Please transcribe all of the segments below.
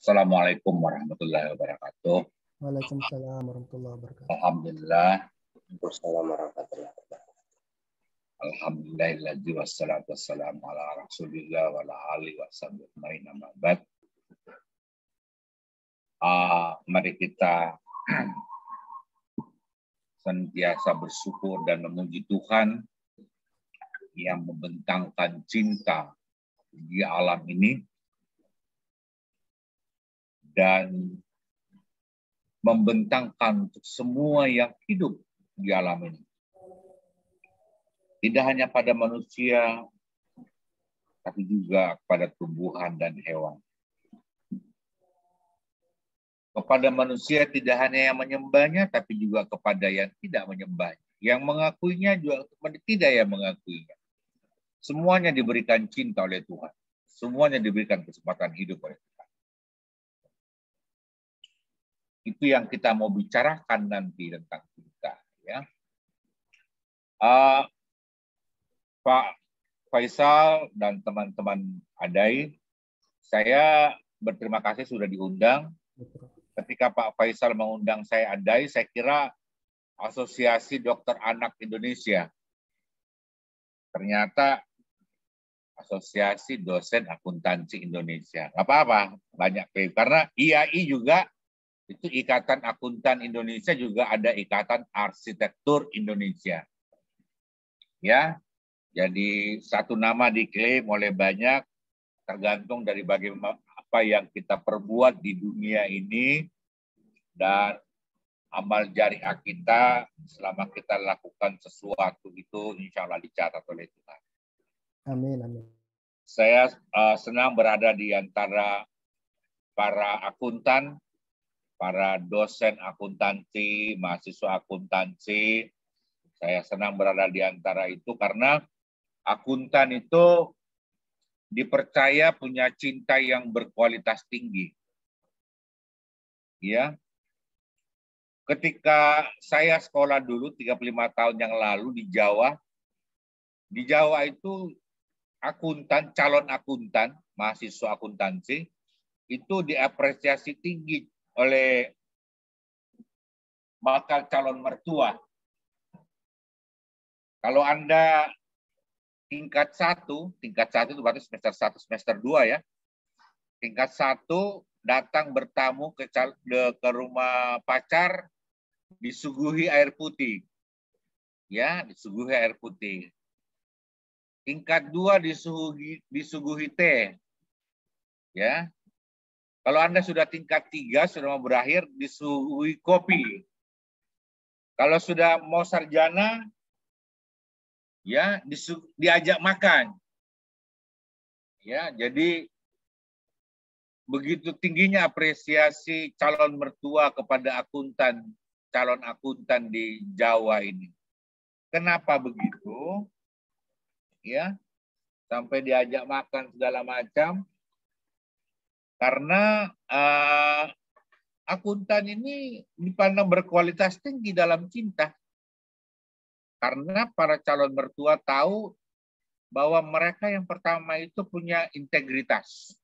Assalamualaikum warahmatullahi wabarakatuh. Waalaikumsalam warahmatullahi wabarakatuh. Alhamdulillah. Waalaikumsalam warahmatullahi wabarakatuh. Alhamdulillahilladzi wassalatu wassalamu ala rasulillah wa ala alihi washabihi ajmain amma ba'd. Mari kita senantiasa bersyukur dan memuji Tuhan yang membentangkan cinta di alam ini dan membentangkan untuk semua yang hidup di alam ini. Tidak hanya pada manusia, tapi juga kepada tumbuhan dan hewan. Kepada manusia tidak hanya yang menyembahnya, tapi juga kepada yang tidak menyembahnya. Yang mengakuinya juga kepada tidak yang mengakuinya. Semuanya diberikan cinta oleh Tuhan. Semuanya diberikan kesempatan hidup oleh Tuhan. Itu yang kita mau bicarakan nanti tentang cinta. Ya. Pak Faisal dan teman-teman Adai, saya berterima kasih sudah diundang. Ketika Pak Faisal mengundang saya Adai, saya kira Asosiasi Dokter Anak Indonesia. Ternyata Asosiasi Dosen Akuntansi Indonesia. Nggak apa-apa, banyak karena IAI juga, itu Ikatan Akuntan Indonesia, juga ada Ikatan Arsitektur Indonesia. Ya. Jadi satu nama diklaim oleh banyak, tergantung dari bagaimana apa yang kita perbuat di dunia ini dan amal jariah kita selama kita lakukan sesuatu itu insya Allah dicatat oleh Tuhan. Amin, amin. Saya senang berada di antara para akuntan, para dosen akuntansi, mahasiswa akuntansi. Saya senang berada di antara itu karena akuntan itu dipercaya punya cinta yang berkualitas tinggi. Ya. Ketika saya sekolah dulu 35 tahun yang lalu di Jawa itu akuntan, calon akuntan, mahasiswa akuntansi itu diapresiasi tinggi oleh bakal calon mertua. Kalau Anda tingkat satu itu berarti semester 1, semester 2 ya. Tingkat 1 datang bertamu ke rumah pacar, disuguhi air putih. Ya, disuguhi air putih. Tingkat 2 disuguhi teh. Ya. Kalau Anda sudah tingkat 3, sudah mau berakhir, disuguhi kopi. Kalau sudah mau sarjana, ya diajak makan. Ya, jadi begitu tingginya apresiasi calon mertua kepada calon akuntan di Jawa ini. Kenapa begitu? Ya, sampai diajak makan segala macam. Karena akuntan ini dipandang berkualitas tinggi dalam cinta. Karena para calon mertua tahu bahwa mereka yang pertama itu punya integritas.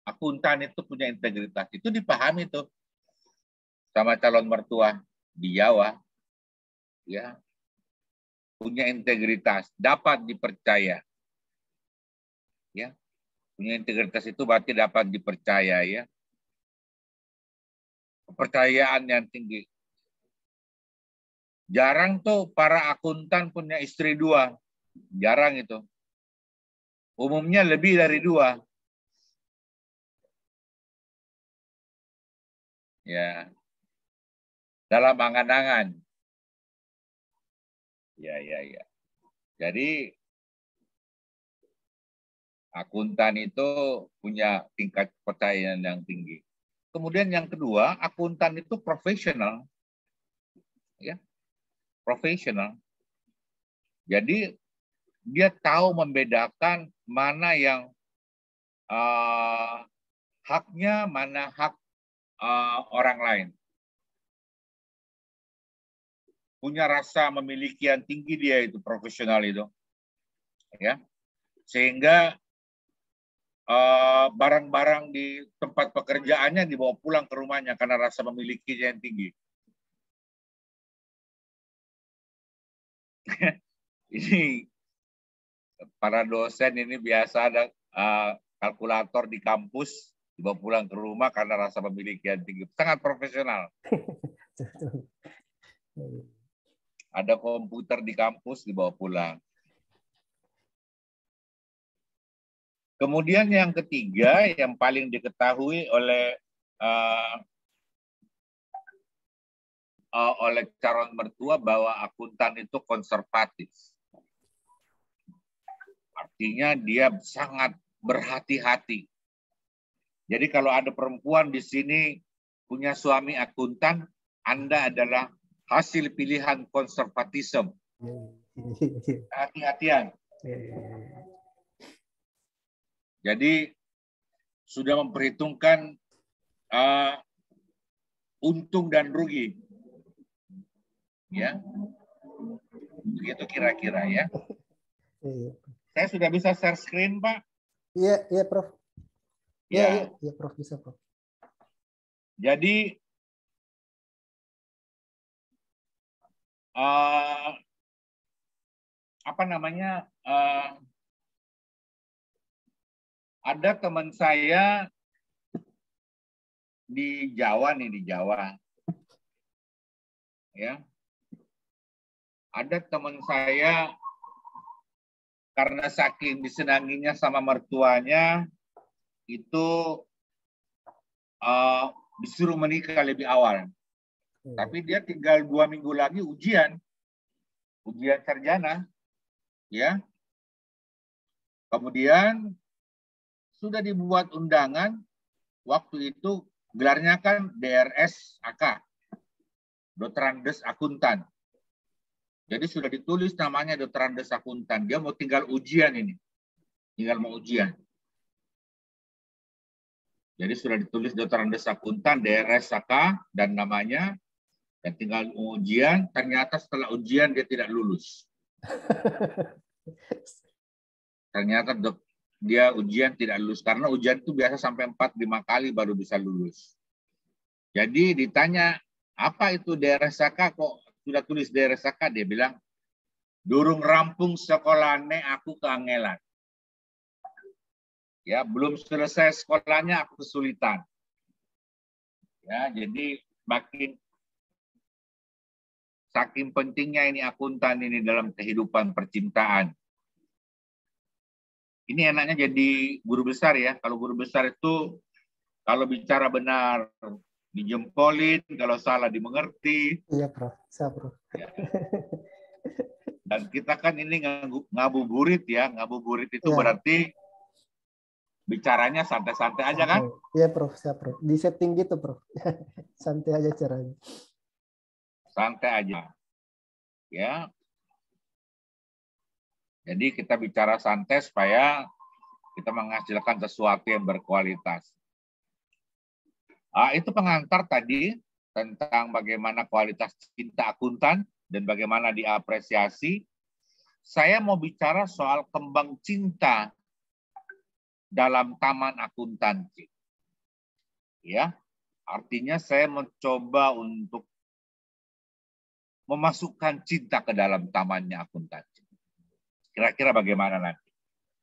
Akuntan itu punya integritas. Itu dipahami tuh sama calon mertua di Jawa. Ya. Punya integritas, dapat dipercaya. Ya. Punya integritas itu berarti dapat dipercaya ya. Kepercayaan yang tinggi. Jarang tuh para akuntan punya istri 2. Jarang itu. Umumnya lebih dari 2. Ya. Dalam angan-angan. Ya. Jadi akuntan itu punya tingkat kepercayaan yang tinggi. Kemudian yang kedua, akuntan itu profesional. Ya. Profesional. Jadi dia tahu membedakan mana yang haknya, mana hak orang lain. Punya rasa memiliki yang tinggi dia itu, profesional itu. Ya. Sehingga barang-barang di tempat pekerjaannya dibawa pulang ke rumahnya karena rasa memilikinya yang tinggi. Ini para dosen ini biasa ada kalkulator di kampus dibawa pulang ke rumah karena rasa memiliki yang tinggi. Sangat profesional. Ada komputer di kampus dibawa pulang. Kemudian yang ketiga yang paling diketahui oleh calon mertua bahwa akuntan itu konservatif. Artinya dia sangat berhati-hati. Jadi kalau ada perempuan di sini punya suami akuntan, Anda adalah hasil pilihan konservatisme. Hati-hatian. Jadi sudah memperhitungkan untung dan rugi. Ya. Begitu kira-kira ya. Saya sudah bisa share screen, Pak? Iya, Prof. Iya, Prof, bisa, Prof. Jadi apa namanya? Ada teman saya di Jawa nih, di Jawa. Ya. Ada teman saya karena saking disenanginya sama mertuanya itu disuruh menikah lebih awal. Tapi dia tinggal 2 minggu lagi ujian sarjana, ya. Kemudian sudah dibuat undangan, waktu itu gelarnya kan DRS AK, Dokter Andes Akuntan. Jadi sudah ditulis namanya Dokter Andes Akuntan. Dia mau tinggal ujian ini, tinggal mau ujian. Jadi sudah ditulis Dokter Andes Akuntan, DRS AK dan namanya, dan tinggal ujian. Ternyata setelah ujian dia tidak lulus. Ternyata dia ujian tidak lulus karena ujian itu biasa sampai 4-5 kali baru bisa lulus. Jadi ditanya, apa itu DRSAK, kok sudah tulis DRSAK? Dia bilang, durung rampung sekolahnya aku keangelan. Ya, belum selesai sekolahnya aku kesulitan. Ya, jadi saking pentingnya ini akuntan ini dalam kehidupan percintaan. Ini enaknya jadi guru besar ya. Kalau guru besar itu kalau bicara benar dijempolin, kalau salah dimengerti. Iya, Prof. Saya, Prof. Ya. Dan kita kan ini ngabuburit ya. Ngabuburit itu berarti bicaranya santai-santai aja kan? Iya, Prof. Saya, Prof. Di setting gitu, Prof. Santai aja caranya. Santai aja. Ya. Jadi kita bicara santai supaya kita menghasilkan sesuatu yang berkualitas. Itu pengantar tadi tentang bagaimana kualitas cinta akuntan dan bagaimana diapresiasi. Saya mau bicara soal kembang cinta dalam taman akuntansi. Ya, artinya saya mencoba untuk memasukkan cinta ke dalam tamannya akuntansi. Kira-kira bagaimana nanti?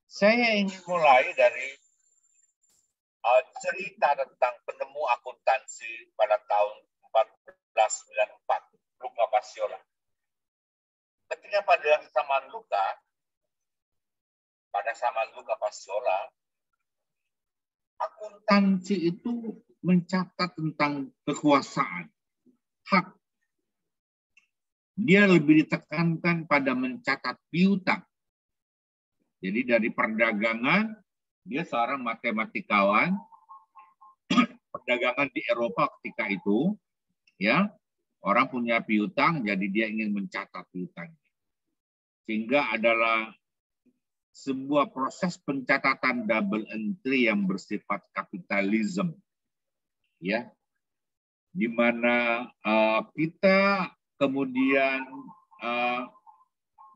Saya ingin mulai dari cerita tentang penemu akuntansi pada tahun 1494, Luca Paciolo. Ketika pada zaman Luca Paciolo, akuntansi itu mencatat tentang kekuasaan, hak. Dia lebih ditekankan pada mencatat piutang. Jadi dari perdagangan, dia seorang matematikawan, perdagangan di Eropa ketika itu, ya, orang punya piutang, jadi dia ingin mencatat piutang. Sehingga adalah sebuah proses pencatatan double entry yang bersifat kapitalisme, ya, di mana kita kemudian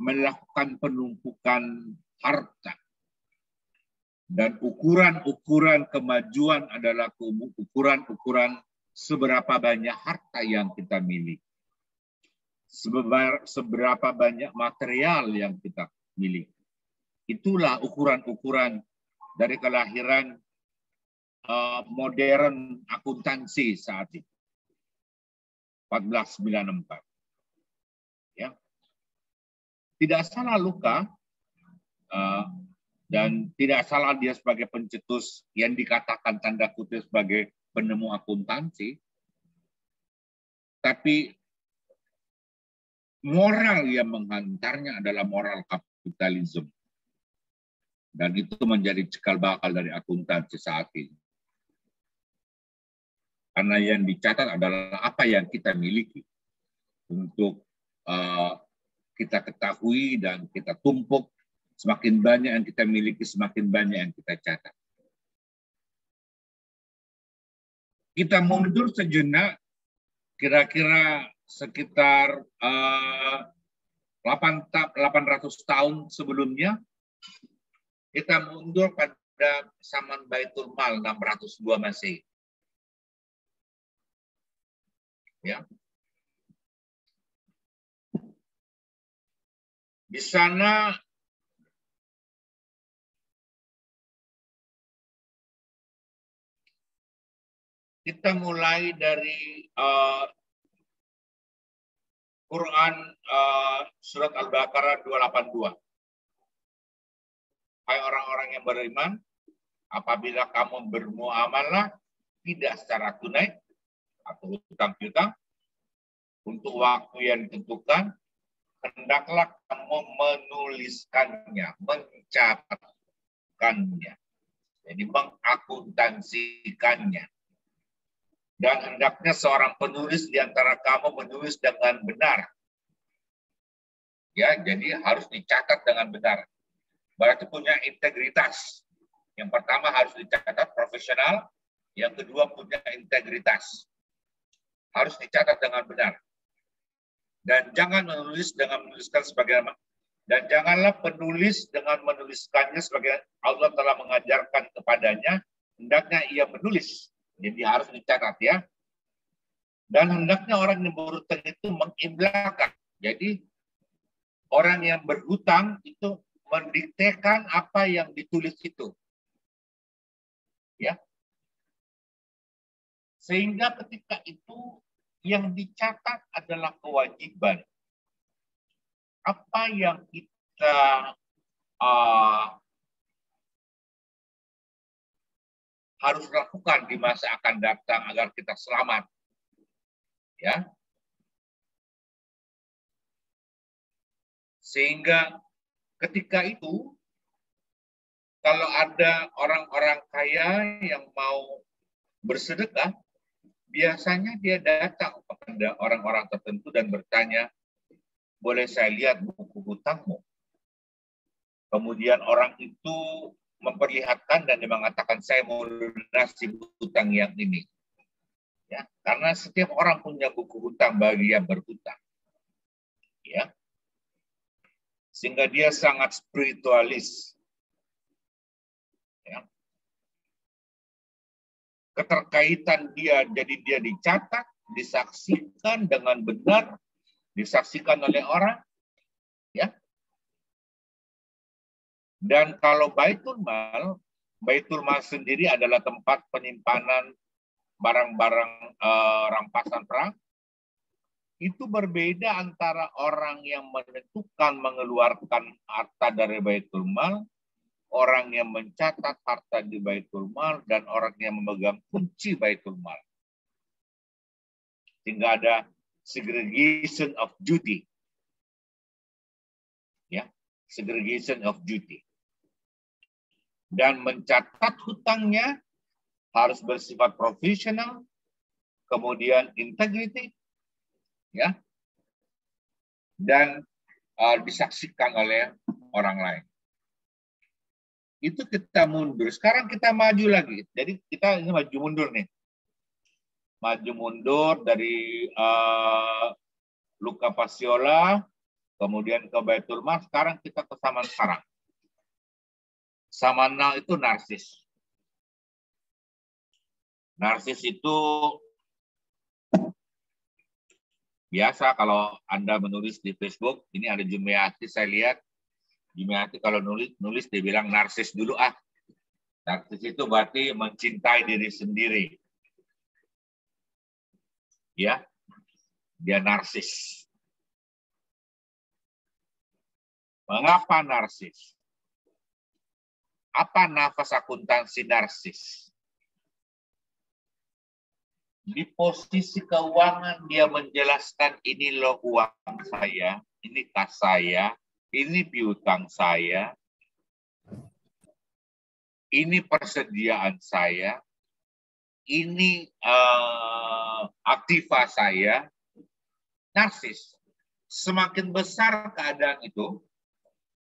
melakukan penumpukan harta Dan ukuran-ukuran kemajuan adalah ukuran-ukuran seberapa banyak harta yang kita miliki. Seberapa banyak material yang kita miliki. Itulah ukuran-ukuran dari kelahiran modern akuntansi saat itu. 1494. Ya. Tidak salah Luka, dan tidak salah dia sebagai pencetus yang dikatakan tanda kutip sebagai penemu akuntansi, tapi moral yang menghantarnya adalah moral kapitalisme. Dan itu menjadi cikal bakal dari akuntansi saat ini. Karena yang dicatat adalah apa yang kita miliki untuk kita ketahui dan kita tumpuk. Semakin banyak yang kita miliki, semakin banyak yang kita catat. Kita mundur sejenak, kira-kira sekitar 800 tahun sebelumnya, kita mundur pada zaman Baitul Mal 602 Masehi. Ya. Di sana kita mulai dari Quran surat Al-Baqarah 282. Hai orang-orang yang beriman, apabila kamu bermuamalah tidak secara tunai atau hutang piutang untuk waktu yang ditentukan, hendaklah kamu menuliskannya, mencatatkannya, jadi mengakuntansikannya. Dan hendaknya seorang penulis di antara kamu menulis dengan benar. Ya, jadi harus dicatat dengan benar. Berarti punya integritas. Yang pertama harus dicatat profesional, yang kedua punya integritas. Harus dicatat dengan benar. Dan jangan menulis dengan menuliskan sebagaimana. Dan janganlah penulis dengan menuliskannya sebagai Allah telah mengajarkan kepadanya, hendaknya ia menulis. Jadi harus dicatat ya. Dan hendaknya orang yang berhutang itu mengimlakan. Jadi orang yang berhutang itu mendiktekan apa yang ditulis itu. Ya. Sehingga ketika itu yang dicatat adalah kewajiban. Apa yang kita harus lakukan di masa akan datang agar kita selamat. Ya. Sehingga ketika itu kalau ada orang-orang kaya yang mau bersedekah, biasanya dia datang kepada orang-orang tertentu dan bertanya, boleh saya lihat buku hutangmu? Kemudian orang itu memperlihatkan dan dia mengatakan, saya mau lunasi hutang yang ini. Ya, karena setiap orang punya buku hutang bagi yang berhutang. Ya. Sehingga dia sangat spiritualis. Ya. Keterkaitan dia, jadi dia dicatat, disaksikan dengan benar, disaksikan oleh orang. Ya. Dan kalau Baitul Mal sendiri adalah tempat penyimpanan barang-barang rampasan perang. Itu berbeda antara orang yang menentukan mengeluarkan harta dari Baitul Mal, orang yang mencatat harta di Baitul Mal, dan orang yang memegang kunci Baitul Mal. Sehingga ada segregation of duty. Ya, segregation of duty. Dan mencatat hutangnya harus bersifat profesional, kemudian integrity, ya, dan disaksikan oleh orang lain. Itu kita mundur. Sekarang kita maju lagi. Jadi kita ini maju mundur nih. Maju mundur dari Luca Pasiola, kemudian ke Baitul Mal. Sekarang kita ke zaman sekarang. sama now itu narsis. Narsis itu biasa kalau Anda menulis di Facebook, ini ada Jumiati, saya lihat Jumiati kalau nulis dia bilang narsis dulu ah. Narsis itu berarti mencintai diri sendiri. Ya, dia narsis. Mengapa narsis? Apa nafas akuntansi narsis? Di posisi keuangan dia menjelaskan ini loh uang saya, ini kas saya, ini piutang saya, ini persediaan saya, ini aktiva saya. Narsis. Semakin besar keadaan itu,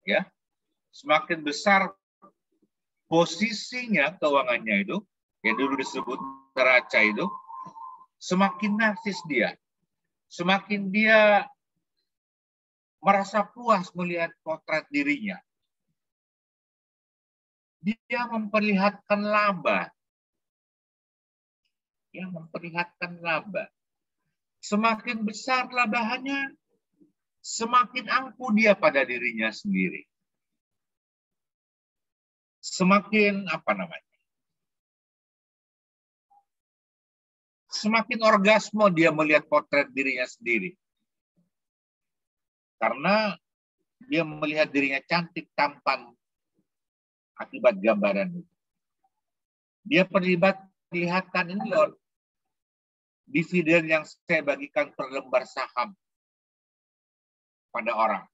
ya, semakin besar posisinya keuangannya itu, yang dulu disebut neraca itu, semakin narsis dia. Semakin dia merasa puas melihat potret dirinya. Dia memperlihatkan laba. Dia memperlihatkan laba. Semakin besar labahannya, semakin angkuh dia pada dirinya sendiri. Semakin semakin orgasme dia melihat potret dirinya sendiri. Karena dia melihat dirinya cantik, tampan akibat gambaran itu. Dia perlihatkan ini loh, dividen yang saya bagikan per lembar saham pada orang.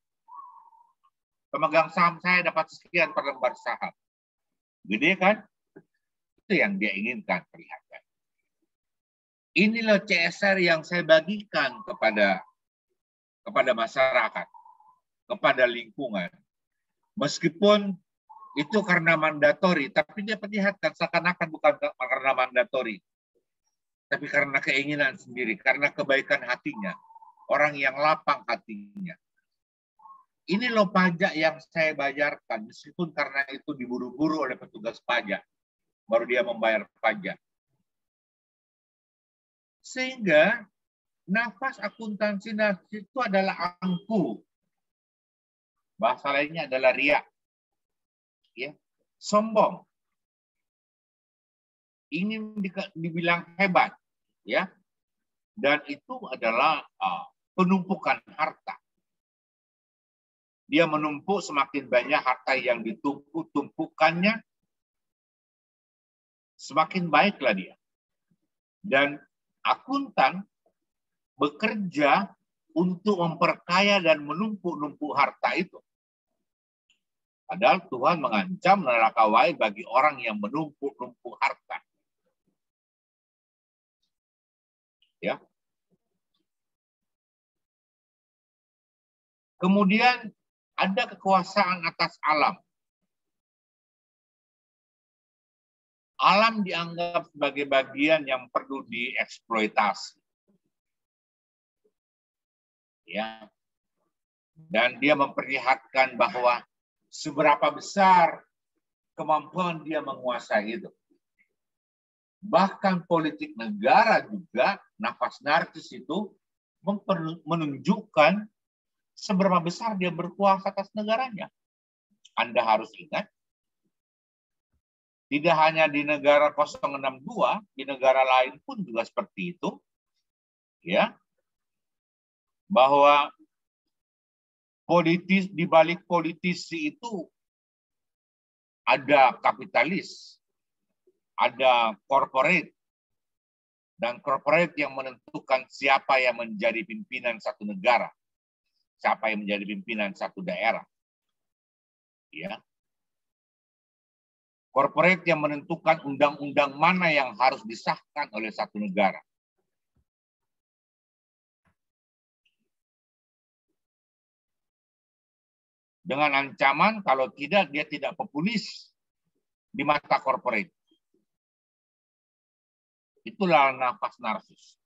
Pemegang saham saya dapat sekian per lembar saham. Gede kan? Itu yang dia inginkan perlihatkan. Ini loh CSR yang saya bagikan kepada masyarakat, kepada lingkungan. Meskipun itu karena mandatori, tapi dia perlihatkan seakan-akan bukan karena mandatori. Tapi karena keinginan sendiri, karena kebaikan hatinya. Orang yang lapang hatinya. Ini loh pajak yang saya bayarkan, meskipun karena itu diburu-buru oleh petugas pajak. Baru dia membayar pajak. Sehingga nafas akuntansi narsis itu adalah angku. Bahasa lainnya adalah riak. Ya, sombong. Ingin dibilang hebat. Ya, dan itu adalah penumpukan harta. Dia menumpuk semakin banyak harta yang ditumpuk-tumpukannya, semakin baiklah dia. Dan akuntan bekerja untuk memperkaya dan menumpuk-numpuk harta itu. Padahal Tuhan mengancam neraka wahid bagi orang yang menumpuk-numpuk harta. Ya. Kemudian ada kekuasaan atas alam. Alam dianggap sebagai bagian yang perlu dieksploitasi. Ya. Dan dia memperlihatkan bahwa seberapa besar kemampuan dia menguasai itu. Bahkan politik negara juga, nafas narsis itu menunjukkan seberapa besar dia berkuasa atas negaranya. Anda harus ingat, tidak hanya di negara 062, di negara lain pun juga seperti itu. Ya. Bahwa di balik politisi itu ada kapitalis, ada corporate, dan corporate yang menentukan siapa yang menjadi pimpinan satu negara. Siapa yang menjadi pimpinan satu daerah. Ya. Korporat yang menentukan undang-undang mana yang harus disahkan oleh satu negara. Dengan ancaman kalau tidak, dia tidak populis di mata korporat. Itulah nafas narsis.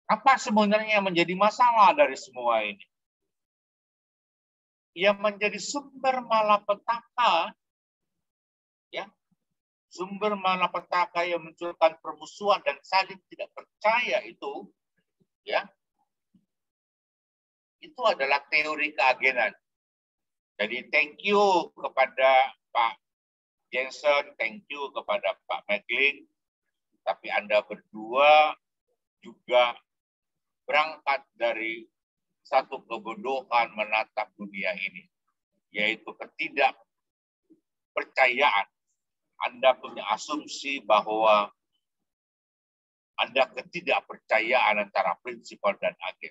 Apa sebenarnya yang menjadi masalah dari semua ini? yang menjadi sumber malapetaka, ya, sumber malapetaka yang munculkan permusuhan dan saling tidak percaya itu, ya, itu adalah teori keagenan. Jadi thank you kepada Pak Jensen, thank you kepada Pak McLean, tapi Anda berdua juga berangkat dari satu kebodohan menatap dunia ini, yaitu ketidakpercayaan. Anda punya asumsi bahwa ada ketidakpercayaan antara prinsipal dan agen.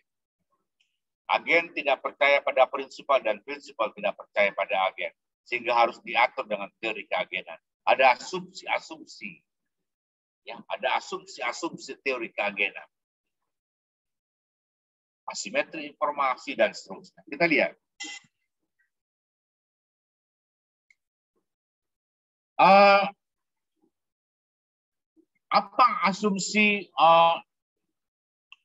Agen tidak percaya pada prinsipal dan prinsipal tidak percaya pada agen. Sehingga harus diatur dengan teori keagenan. Ada asumsi-asumsi. Ya, ada asumsi-asumsi teori keagenan. Asimetri informasi dan seterusnya. Kita lihat. Apa asumsi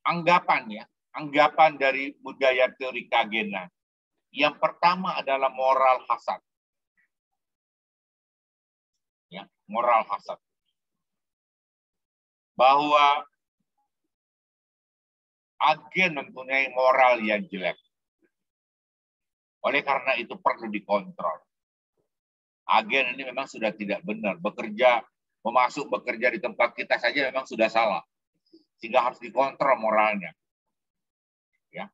anggapan, ya? Anggapan dari budaya teori keagenan. Yang pertama adalah moral hasad. Ya, moral hasad. Bahwa agen mempunyai moral yang jelek. Oleh karena itu perlu dikontrol. Agen ini memang sudah tidak benar. Bekerja di tempat kita saja memang sudah salah. Sehingga harus dikontrol moralnya. Ya.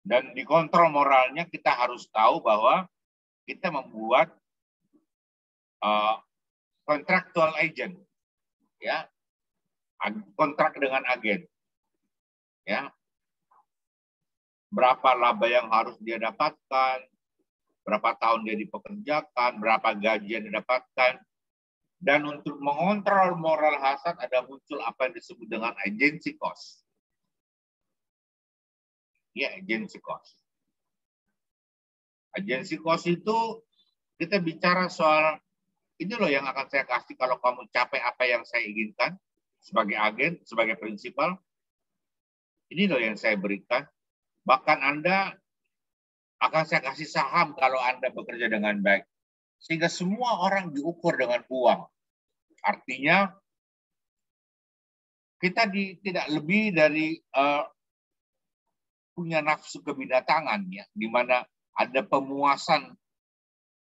Dan dikontrol moralnya kita harus tahu bahwa kita membuat contractual agent, ya, kontrak dengan agen, ya, berapa laba yang harus dia dapatkan, berapa tahun dia dipekerjakan, berapa gaji yang didapatkan, dan untuk mengontrol moral hasad ada muncul apa yang disebut dengan agency cost. Ya, agency cost. Agency cost itu kita bicara soal ini loh yang akan saya kasih kalau kamu capai apa yang saya inginkan sebagai agen, sebagai prinsipal. Ini loh yang saya berikan. Bahkan Anda akan saya kasih saham kalau Anda bekerja dengan baik. Sehingga semua orang diukur dengan uang. Artinya kita tidak lebih dari punya nafsu kebinatangan, ya, di mana ada pemuasan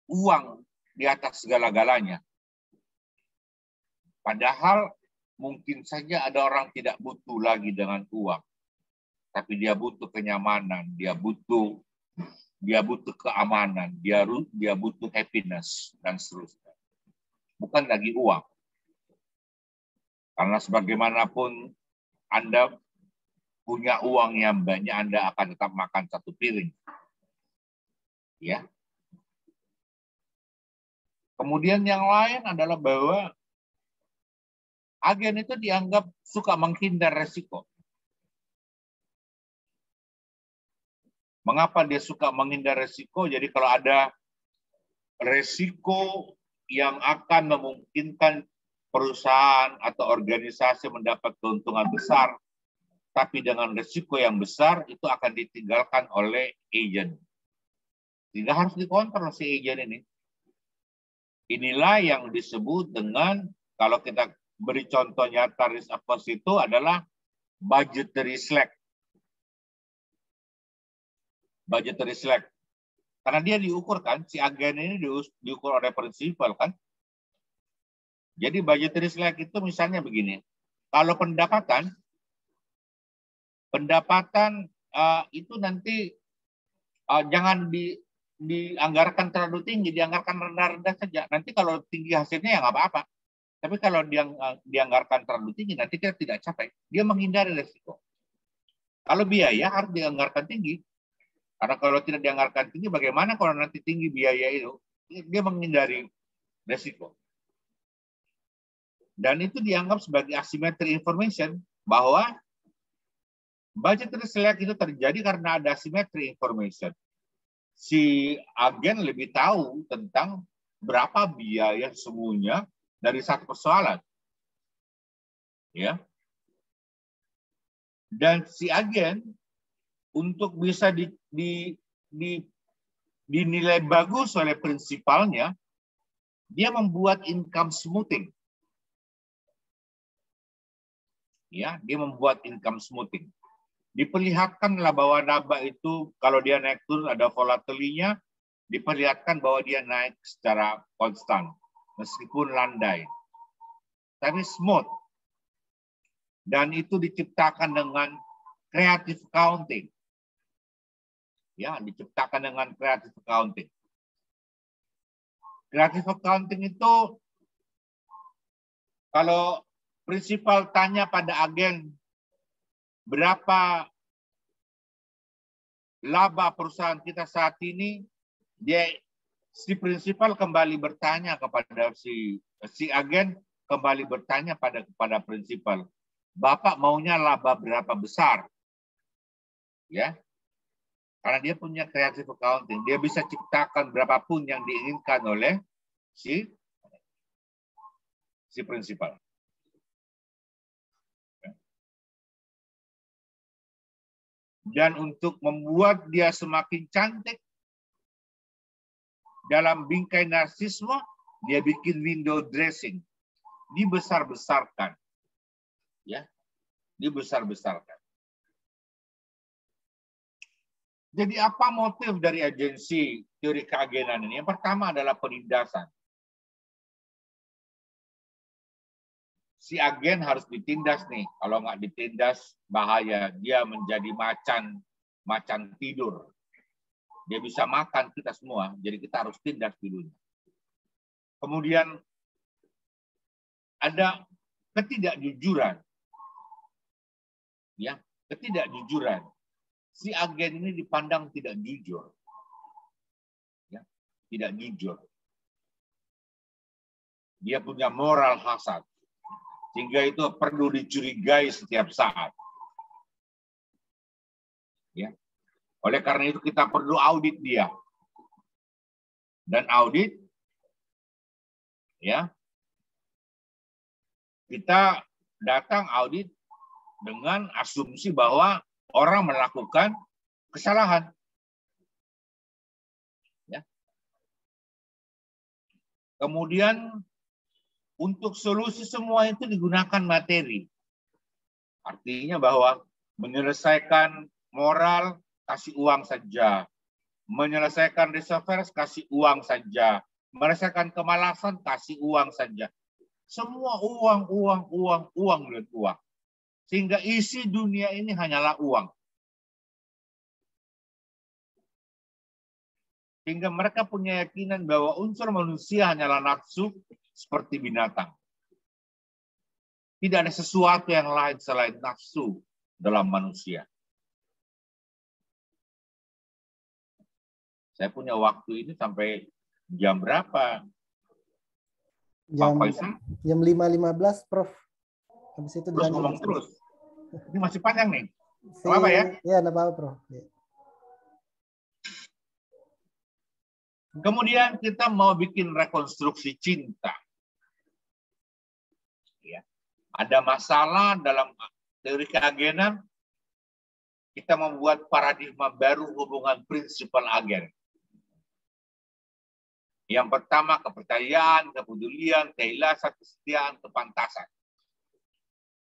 uang di atas segala-galanya. Padahal mungkin saja ada orang tidak butuh lagi dengan uang, tapi dia butuh kenyamanan, dia butuh keamanan, dia butuh happiness dan seterusnya. Bukan lagi uang. Karena sebagaimanapun Anda punya uang yang banyak, Anda akan tetap makan satu piring. Ya. Kemudian yang lain adalah bahwa agen itu dianggap suka menghindar resiko. Mengapa dia suka menghindar resiko? Jadi kalau ada resiko yang akan memungkinkan perusahaan atau organisasi mendapat keuntungan besar, tapi dengan risiko yang besar itu akan ditinggalkan oleh agen. Sehingga harus dikontrol si agen ini. Inilah yang disebut dengan, kalau kita beri contoh nyata risk averse itu adalah budgetary slack. Budgetary slack. Karena dia diukur kan, si agen ini diukur oleh prinsipal kan. Jadi budgetary slack itu misalnya begini. Kalau pendapatan itu nanti jangan dianggarkan terlalu tinggi, dianggarkan rendah-rendah saja. Nanti kalau tinggi hasilnya ya nggak apa-apa. Tapi kalau dianggarkan terlalu tinggi, nanti kita tidak capai. Dia menghindari risiko. Kalau biaya harus dianggarkan tinggi. Karena kalau tidak dianggarkan tinggi, bagaimana kalau nanti tinggi biaya itu? Dia menghindari risiko. Dan itu dianggap sebagai asymmetric information, bahwa budgetary slack itu terjadi karena ada asymmetric information. Si agen lebih tahu tentang berapa biaya sesungguhnya dari satu persoalan. Ya. Dan si agen untuk bisa dinilai bagus oleh prinsipalnya, dia membuat income smoothing. Ya, dia membuat income smoothing. Diperlihatkanlah bahwa laba itu kalau dia naik turun ada volatility-nya, diperlihatkan bahwa dia naik secara konstan meskipun landai. Tapi smooth. Dan itu diciptakan dengan creative accounting. Ya, diciptakan dengan creative accounting. Creative accounting itu kalau prinsipal tanya pada agen berapa laba perusahaan kita saat ini, si prinsipal kembali bertanya kepada si agen, kembali bertanya kepada prinsipal, Bapak maunya laba berapa besar? Ya, karena dia punya creative accounting, dia bisa ciptakan berapapun yang diinginkan oleh si prinsipal. Dan untuk membuat dia semakin cantik dalam bingkai narsisme, dia bikin window dressing, dibesar-besarkan, ya, dibesar-besarkan. Jadi apa motif dari agensi teori keagenan ini? Yang pertama adalah penindasan. Si agen harus ditindas nih. Kalau nggak ditindas, bahaya. Dia menjadi macan tidur. Dia bisa makan kita semua, jadi kita harus tindas dulunya. Kemudian ada ketidakjujuran. Ya, ketidakjujuran. Si agen ini dipandang tidak jujur. Ya, tidak jujur. Dia punya moral hasad. Sehingga itu perlu dicurigai setiap saat. Ya. Oleh karena itu kita perlu audit dia. Dan audit, ya, kita datang audit dengan asumsi bahwa orang melakukan kesalahan. Ya. Kemudian untuk solusi semua itu digunakan materi. Artinya bahwa menyelesaikan moral, kasih uang saja. Menyelesaikan reservoir, kasih uang saja. Menyelesaikan kemalasan, kasih uang saja. Semua uang. Sehingga isi dunia ini hanyalah uang. Sehingga mereka punya keyakinan bahwa unsur manusia hanyalah nafsu seperti binatang. Tidak ada sesuatu yang lain selain nafsu dalam manusia. Saya punya waktu ini sampai jam berapa? Jam 5.15, Prof. Habis itu terus ngomong terus. Ini masih panjang nih. Apa ya? Ya, enggak apa-apa, Prof. Ya. Kemudian kita mau bikin rekonstruksi cinta. Ya. Ada masalah dalam teori keagenan, kita membuat paradigma baru hubungan prinsipal agen. Yang pertama kepercayaan, kepedulian, keikhlasan, kesetiaan, kepantasan.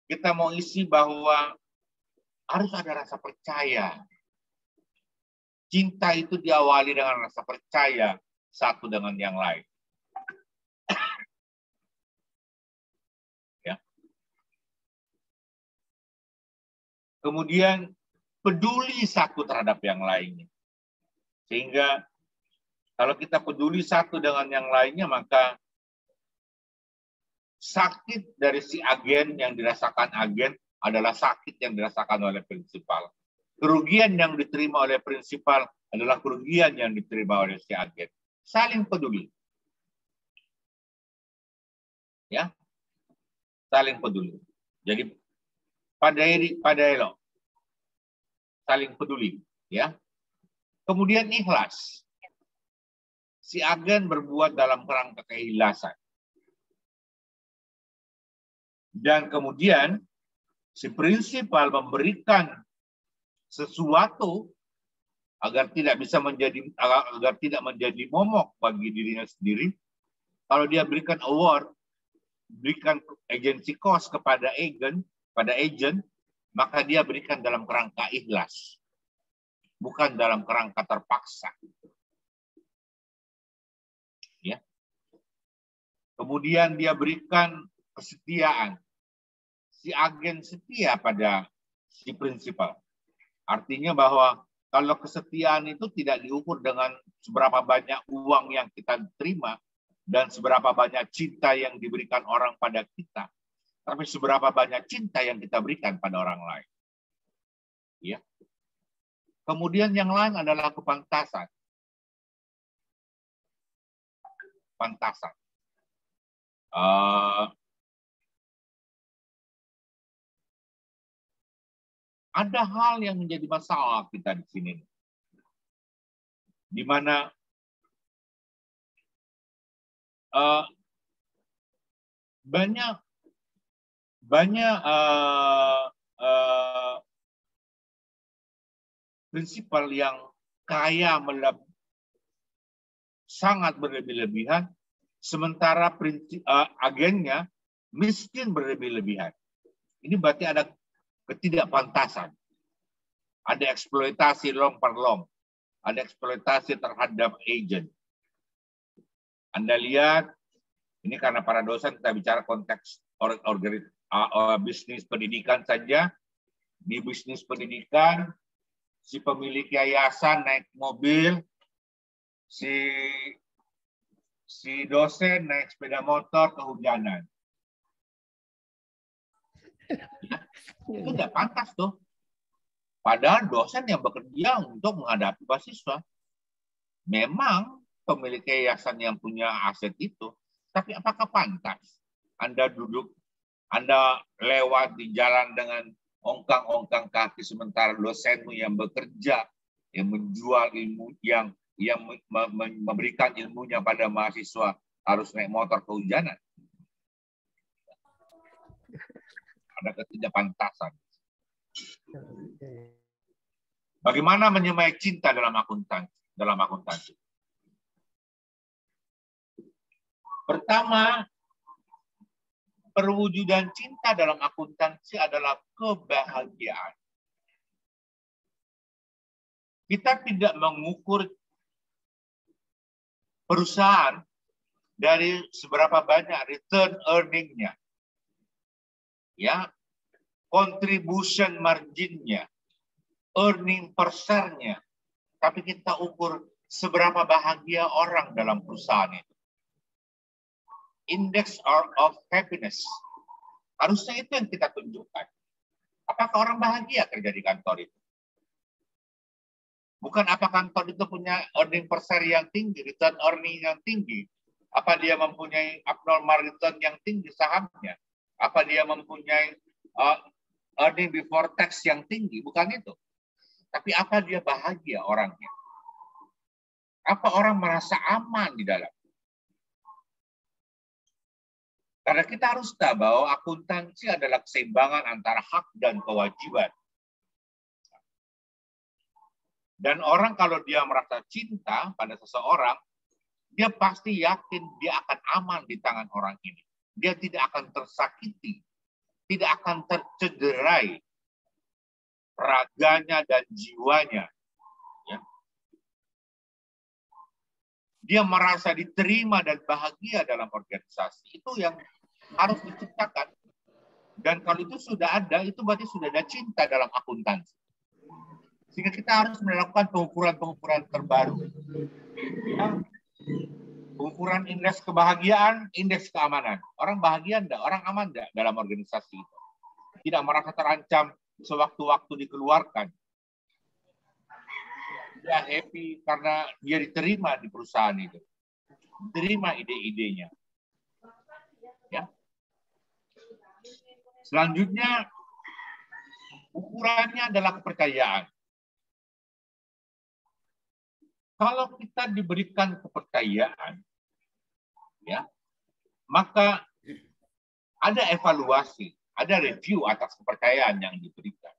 Kita mau isi bahwa harus ada rasa percaya. Cinta itu diawali dengan rasa percaya satu dengan yang lain. Ya. Kemudian peduli satu terhadap yang lainnya. Sehingga kalau kita peduli satu dengan yang lainnya, maka sakit dari si agen yang dirasakan agen adalah sakit yang dirasakan oleh prinsipal. Kerugian yang diterima oleh prinsipal adalah kerugian yang diterima oleh si agen. Saling peduli. Ya. Saling peduli. Jadi pada elok. Saling peduli, ya. Kemudian ikhlas. Si agen berbuat dalam kerangka keikhlasan. Dan kemudian si prinsipal memberikan sesuatu agar tidak menjadi momok bagi dirinya sendiri. Kalau dia berikan award, berikan agency cost kepada agent, maka dia berikan dalam kerangka ikhlas, bukan dalam kerangka terpaksa. Ya. Kemudian dia berikan kesetiaan. Si agen setia pada si prinsipal. Artinya bahwa kalau kesetiaan itu tidak diukur dengan seberapa banyak uang yang kita terima dan seberapa banyak cinta yang diberikan orang pada kita, tapi seberapa banyak cinta yang kita berikan pada orang lain. Ya. Kemudian yang lain adalah kepantasan. Pantasan. Ada hal yang menjadi masalah kita di sini, di mana banyak prinsipal yang kaya sangat berlebih-lebihan, sementara agennya miskin berlebih-lebihan. Ini berarti ada ketidakpantasan. Ada eksploitasi long per long. Ada eksploitasi terhadap agent. Anda lihat, ini karena para dosen kita bicara konteks bisnis pendidikan saja. Di bisnis pendidikan, si pemilik yayasan naik mobil, si dosen naik sepeda motor kehujanan. Itu tidak pantas tuh. Padahal dosen yang bekerja untuk menghadapi mahasiswa. Memang pemilik yayasan yang punya aset itu. Tapi apakah pantas Anda duduk, Anda lewat di jalan dengan ongkang-ongkang kaki sementara dosenmu yang bekerja, yang menjual ilmu, yang memberikan ilmunya pada mahasiswa harus naik motor kehujanan? Ada ketidakpantasan. Bagaimana menyemai cinta dalam akuntansi? Pertama, perwujudan cinta dalam akuntansi adalah kebahagiaan. Kita tidak mengukur perusahaan dari seberapa banyak return earning-nya. Ya, contribution margin-nya, earning per share-nya. Tapi kita ukur seberapa bahagia orang dalam perusahaan itu. Index of happiness. Harusnya itu yang kita tunjukkan. Apakah orang bahagia kerja di kantor itu? Bukan apa kantor itu punya earning per share yang tinggi, return earning yang tinggi. Apa dia mempunyai abnormal return yang tinggi sahamnya? Apa dia mempunyai earning before tax yang tinggi? Bukan itu. Tapi apa dia bahagia orangnya? Apa orang merasa aman di dalam? Karena kita harus tahu bahwa akuntansi adalah keseimbangan antara hak dan kewajiban. Dan orang kalau dia merasa cinta pada seseorang, dia pasti yakin dia akan aman di tangan orang ini. Dia tidak akan tersakiti, tidak akan tercederai raganya dan jiwanya. Ya. Dia merasa diterima dan bahagia dalam organisasi. Itu yang harus diciptakan. Dan kalau itu sudah ada, itu berarti sudah ada cinta dalam akuntansi. Sehingga kita harus melakukan pengukuran-pengukuran terbaru. Ya. Pengukuran indeks kebahagiaan, indeks keamanan. Orang bahagia enggak? Orang aman enggak dalam organisasi itu? Tidak merasa terancam sewaktu-waktu dikeluarkan. Dia happy karena dia diterima di perusahaan itu. Diterima ide-idenya. Ya. Selanjutnya, ukurannya adalah kepercayaan. Kalau kita diberikan kepercayaan, ya, maka ada evaluasi, ada review atas kepercayaan yang diberikan.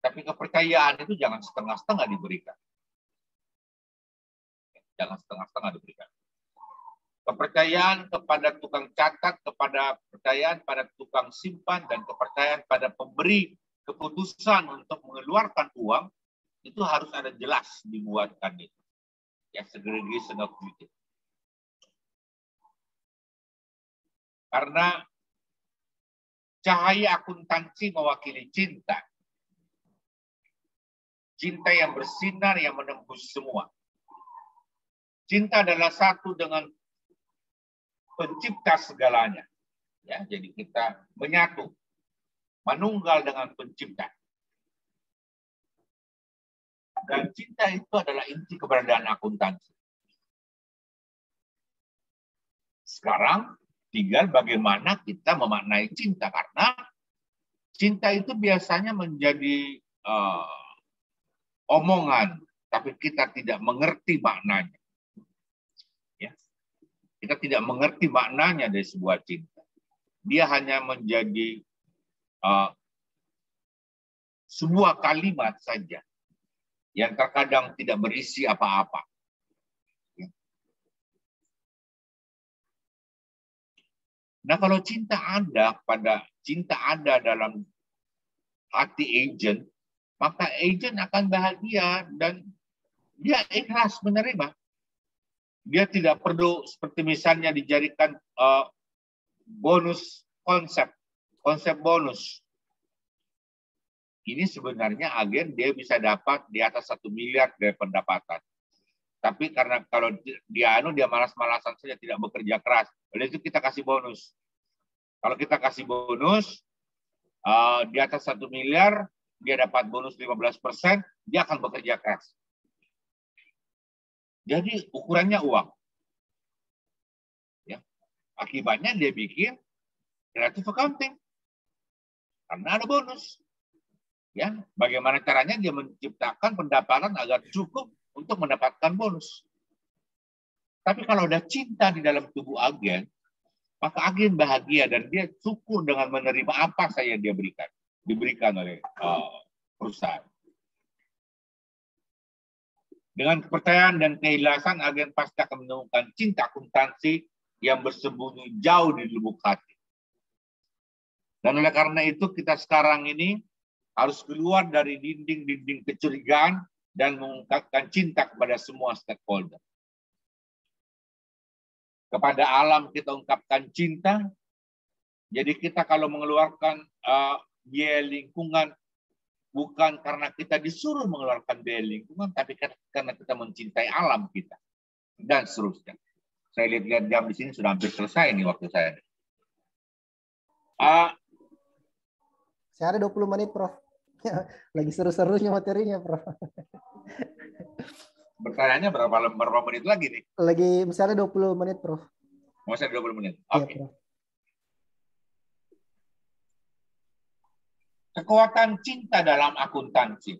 Tapi kepercayaan itu jangan setengah-setengah diberikan. Jangan setengah-setengah diberikan. Kepercayaan kepada tukang catat, kepercayaan pada tukang simpan, dan kepercayaan pada pemberi keputusan untuk mengeluarkan uang, itu harus ada jelas dibuatkan itu. Ya, segregation of duty. Karena cahaya akuntansi mewakili cinta. Cinta yang bersinar, yang menembus semua. Cinta adalah satu dengan pencipta segalanya. Ya, jadi kita menyatu, manunggal dengan pencipta. Dan cinta itu adalah inti keberadaan akuntansi. Sekarang tinggal bagaimana kita memaknai cinta, karena cinta itu biasanya menjadi omongan, tapi kita tidak mengerti maknanya. Ya. Kita tidak mengerti maknanya dari sebuah cinta. Dia hanya menjadi sebuah kalimat saja yang terkadang tidak berisi apa-apa. Ya. Nah, kalau cinta ada dalam hati agent, maka agent akan bahagia dan dia ikhlas menerima. Dia tidak perlu seperti misalnya dijadikan bonus konsep bonus. Ini sebenarnya agen dia bisa dapat di atas 1 miliar dari pendapatan. Tapi karena kalau dia malas-malasan saja, tidak bekerja keras. Oleh itu kita kasih bonus. Kalau kita kasih bonus di atas 1 miliar, dia dapat bonus 15%, dia akan bekerja keras. Jadi ukurannya uang. Ya. Akibatnya dia bikin creative accounting. Karena ada bonus. Ya, bagaimana caranya dia menciptakan pendapatan agar cukup untuk mendapatkan bonus. Tapi kalau ada cinta di dalam tubuh agen, maka agen bahagia dan dia syukur dengan menerima apa saja dia diberikan oleh perusahaan. Dengan kepercayaan dan keikhlasan, agen pasti akan menemukan cinta akuntansi yang bersembunyi jauh di lubuk hati. Dan oleh karena itu kita sekarang ini harus keluar dari dinding-dinding kecurigaan dan mengungkapkan cinta kepada semua stakeholder. Kepada alam kita ungkapkan cinta. Jadi kita kalau mengeluarkan biaya lingkungan, bukan karena kita disuruh mengeluarkan biaya lingkungan, tapi karena kita mencintai alam kita. Dan seterusnya. Saya lihat-lihat jam di sini sudah hampir selesai nih waktu saya. Saya ada 20 menit, Prof. Lagi seru-serunya materinya, Prof. Bertanya berapa menit lagi nih? Lagi misalnya 20 menit, Prof. Masih 20 menit. Oke. Ya, Kekuatan cinta dalam akuntansi.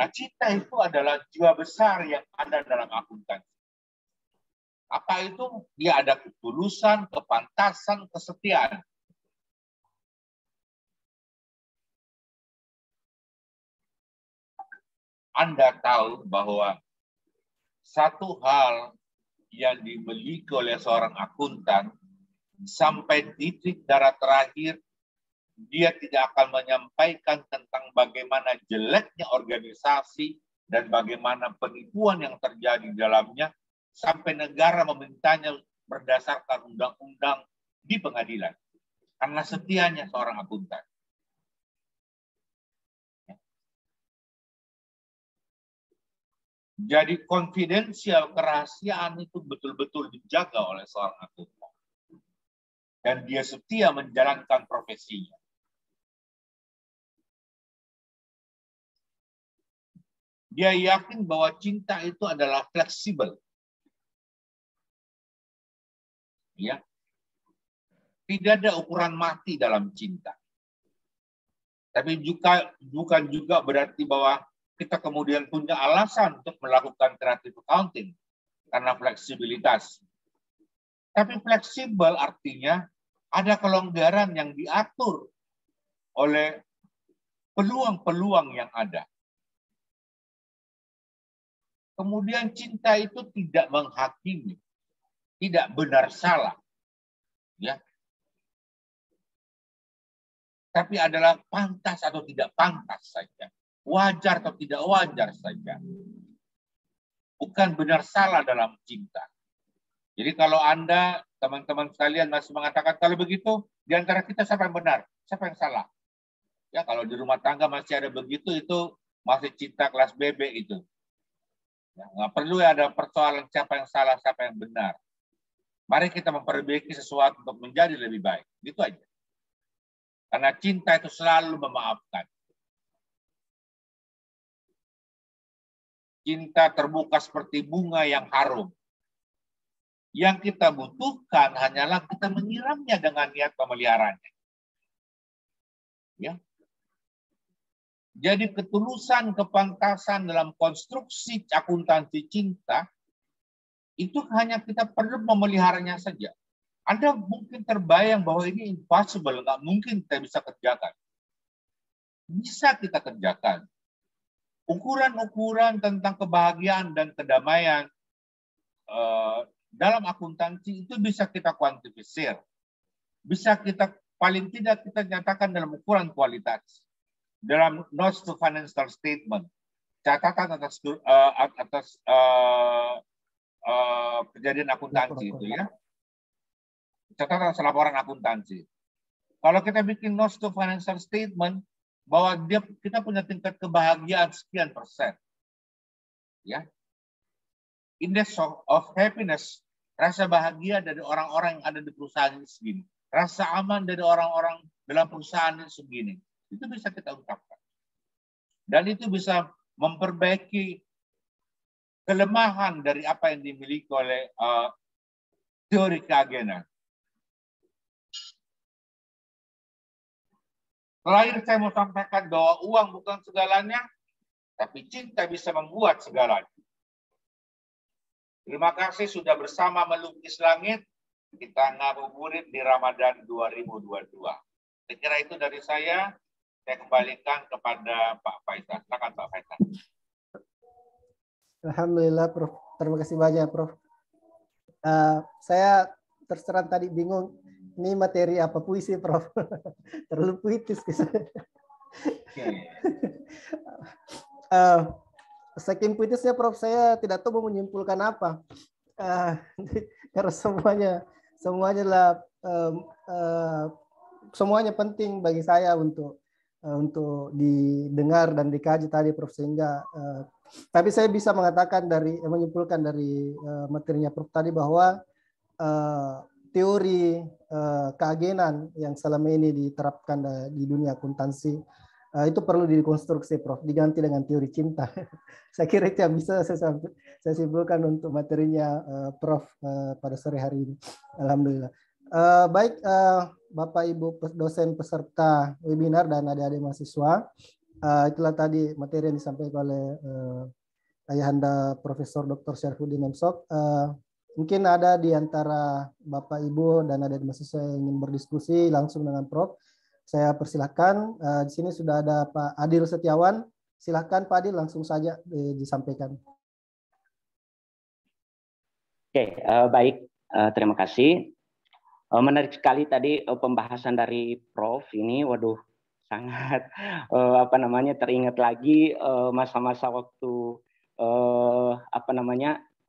Nah, cinta itu adalah jiwa besar yang ada dalam akuntansi. Apa itu? Dia ada ketulusan, kepantasan, kesetiaan. Anda tahu bahwa satu hal yang dimiliki oleh seorang akuntan sampai titik darah terakhir, dia tidak akan menyampaikan tentang bagaimana jeleknya organisasi dan bagaimana penipuan yang terjadi di dalamnya sampai negara memintanya berdasarkan undang-undang di pengadilan. Karena setianya seorang akuntan. Jadi konfidensial, kerahasiaan itu betul-betul dijaga oleh seorang akuntan. Dan dia setia menjalankan profesinya. Dia yakin bahwa cinta itu adalah fleksibel. Ya. Tidak ada ukuran mati dalam cinta. Tapi bukan juga berarti bahwa kita kemudian punya alasan untuk melakukan creative accounting karena fleksibilitas. Tapi fleksibel artinya ada kelonggaran yang diatur oleh peluang-peluang yang ada. Kemudian cinta itu tidak menghakimi, tidak benar salah, ya. Tapi adalah pantas atau tidak pantas saja, wajar atau tidak wajar saja. Bukan benar salah dalam cinta. Jadi kalau Anda, teman-teman sekalian masih mengatakan kalau begitu, di antara kita siapa yang benar, siapa yang salah? Ya kalau di rumah tangga masih ada begitu, itu masih cinta kelas BB itu. Ya, nggak perlu ada persoalan siapa yang salah, siapa yang benar. Mari kita memperbaiki sesuatu untuk menjadi lebih baik. Gitu aja. Karena cinta itu selalu memaafkan. Cinta terbuka seperti bunga yang harum. Yang kita butuhkan hanyalah kita menyiramnya dengan niat pemeliharannya. Ya. Jadi ketulusan, kepantasan dalam konstruksi akuntansi cinta, itu hanya kita perlu memeliharanya saja. Anda mungkin terbayang bahwa ini impossible, nggak mungkin kita bisa kerjakan. Bisa kita kerjakan. Ukuran-ukuran tentang kebahagiaan dan kedamaian dalam akuntansi itu bisa kita kuantifisir. Bisa kita, paling tidak kita nyatakan dalam ukuran kualitas. Dalam notes to financial statement. Catatan atas kejadian akuntansi itu ya. Catatan laporan akuntansi. Kalau kita bikin notes to financial statement, bahwa kita punya tingkat kebahagiaan sekian persen. Ya. Index of happiness, rasa bahagia dari orang-orang yang ada di perusahaan ini segini. Rasa aman dari orang-orang dalam perusahaan ini segini. Itu bisa kita ungkapkan. Dan itu bisa memperbaiki kelemahan dari apa yang dimiliki oleh teori keagenan. Terakhir saya mau sampaikan bahwa uang bukan segalanya, tapi cinta bisa membuat segalanya. Terima kasih sudah bersama melukis langit. Kita ngabuburit di Ramadan 2022. Saya kira itu dari saya. Saya kembalikan kepada Pak Faisal. Silakan Pak Faisal. Alhamdulillah, Prof. Terima kasih banyak, Prof. Saya terus terang tadi bingung. Ini materi apa puisi, Prof? Terlalu puitis. Saking puitisnya, Prof, saya tidak tahu mau menyimpulkan apa. Karena semuanya penting bagi saya untuk didengar dan dikaji tadi, Prof, sehingga tapi saya bisa mengatakan menyimpulkan dari materinya Prof tadi bahwa teori keagenan yang selama ini diterapkan di dunia akuntansi itu perlu dikonstruksi, Prof, diganti dengan teori cinta. Saya kira itu yang bisa saya simpulkan untuk materinya Prof pada sore hari ini. Alhamdulillah. Baik, Bapak Ibu dosen peserta webinar dan adik-adik mahasiswa, itulah tadi materi yang disampaikan oleh Ayahanda Profesor Dr. Syarifudin M.Sok. Mungkin ada di antara Bapak Ibu dan adik mahasiswa yang ingin berdiskusi langsung dengan Prof. Saya persilahkan. Di sini sudah ada Pak Adil Setiawan. Silakan Pak Adil, langsung saja disampaikan. Oke, baik. Terima kasih. Menarik sekali tadi pembahasan dari Prof ini. Waduh, sangat teringat lagi masa-masa waktu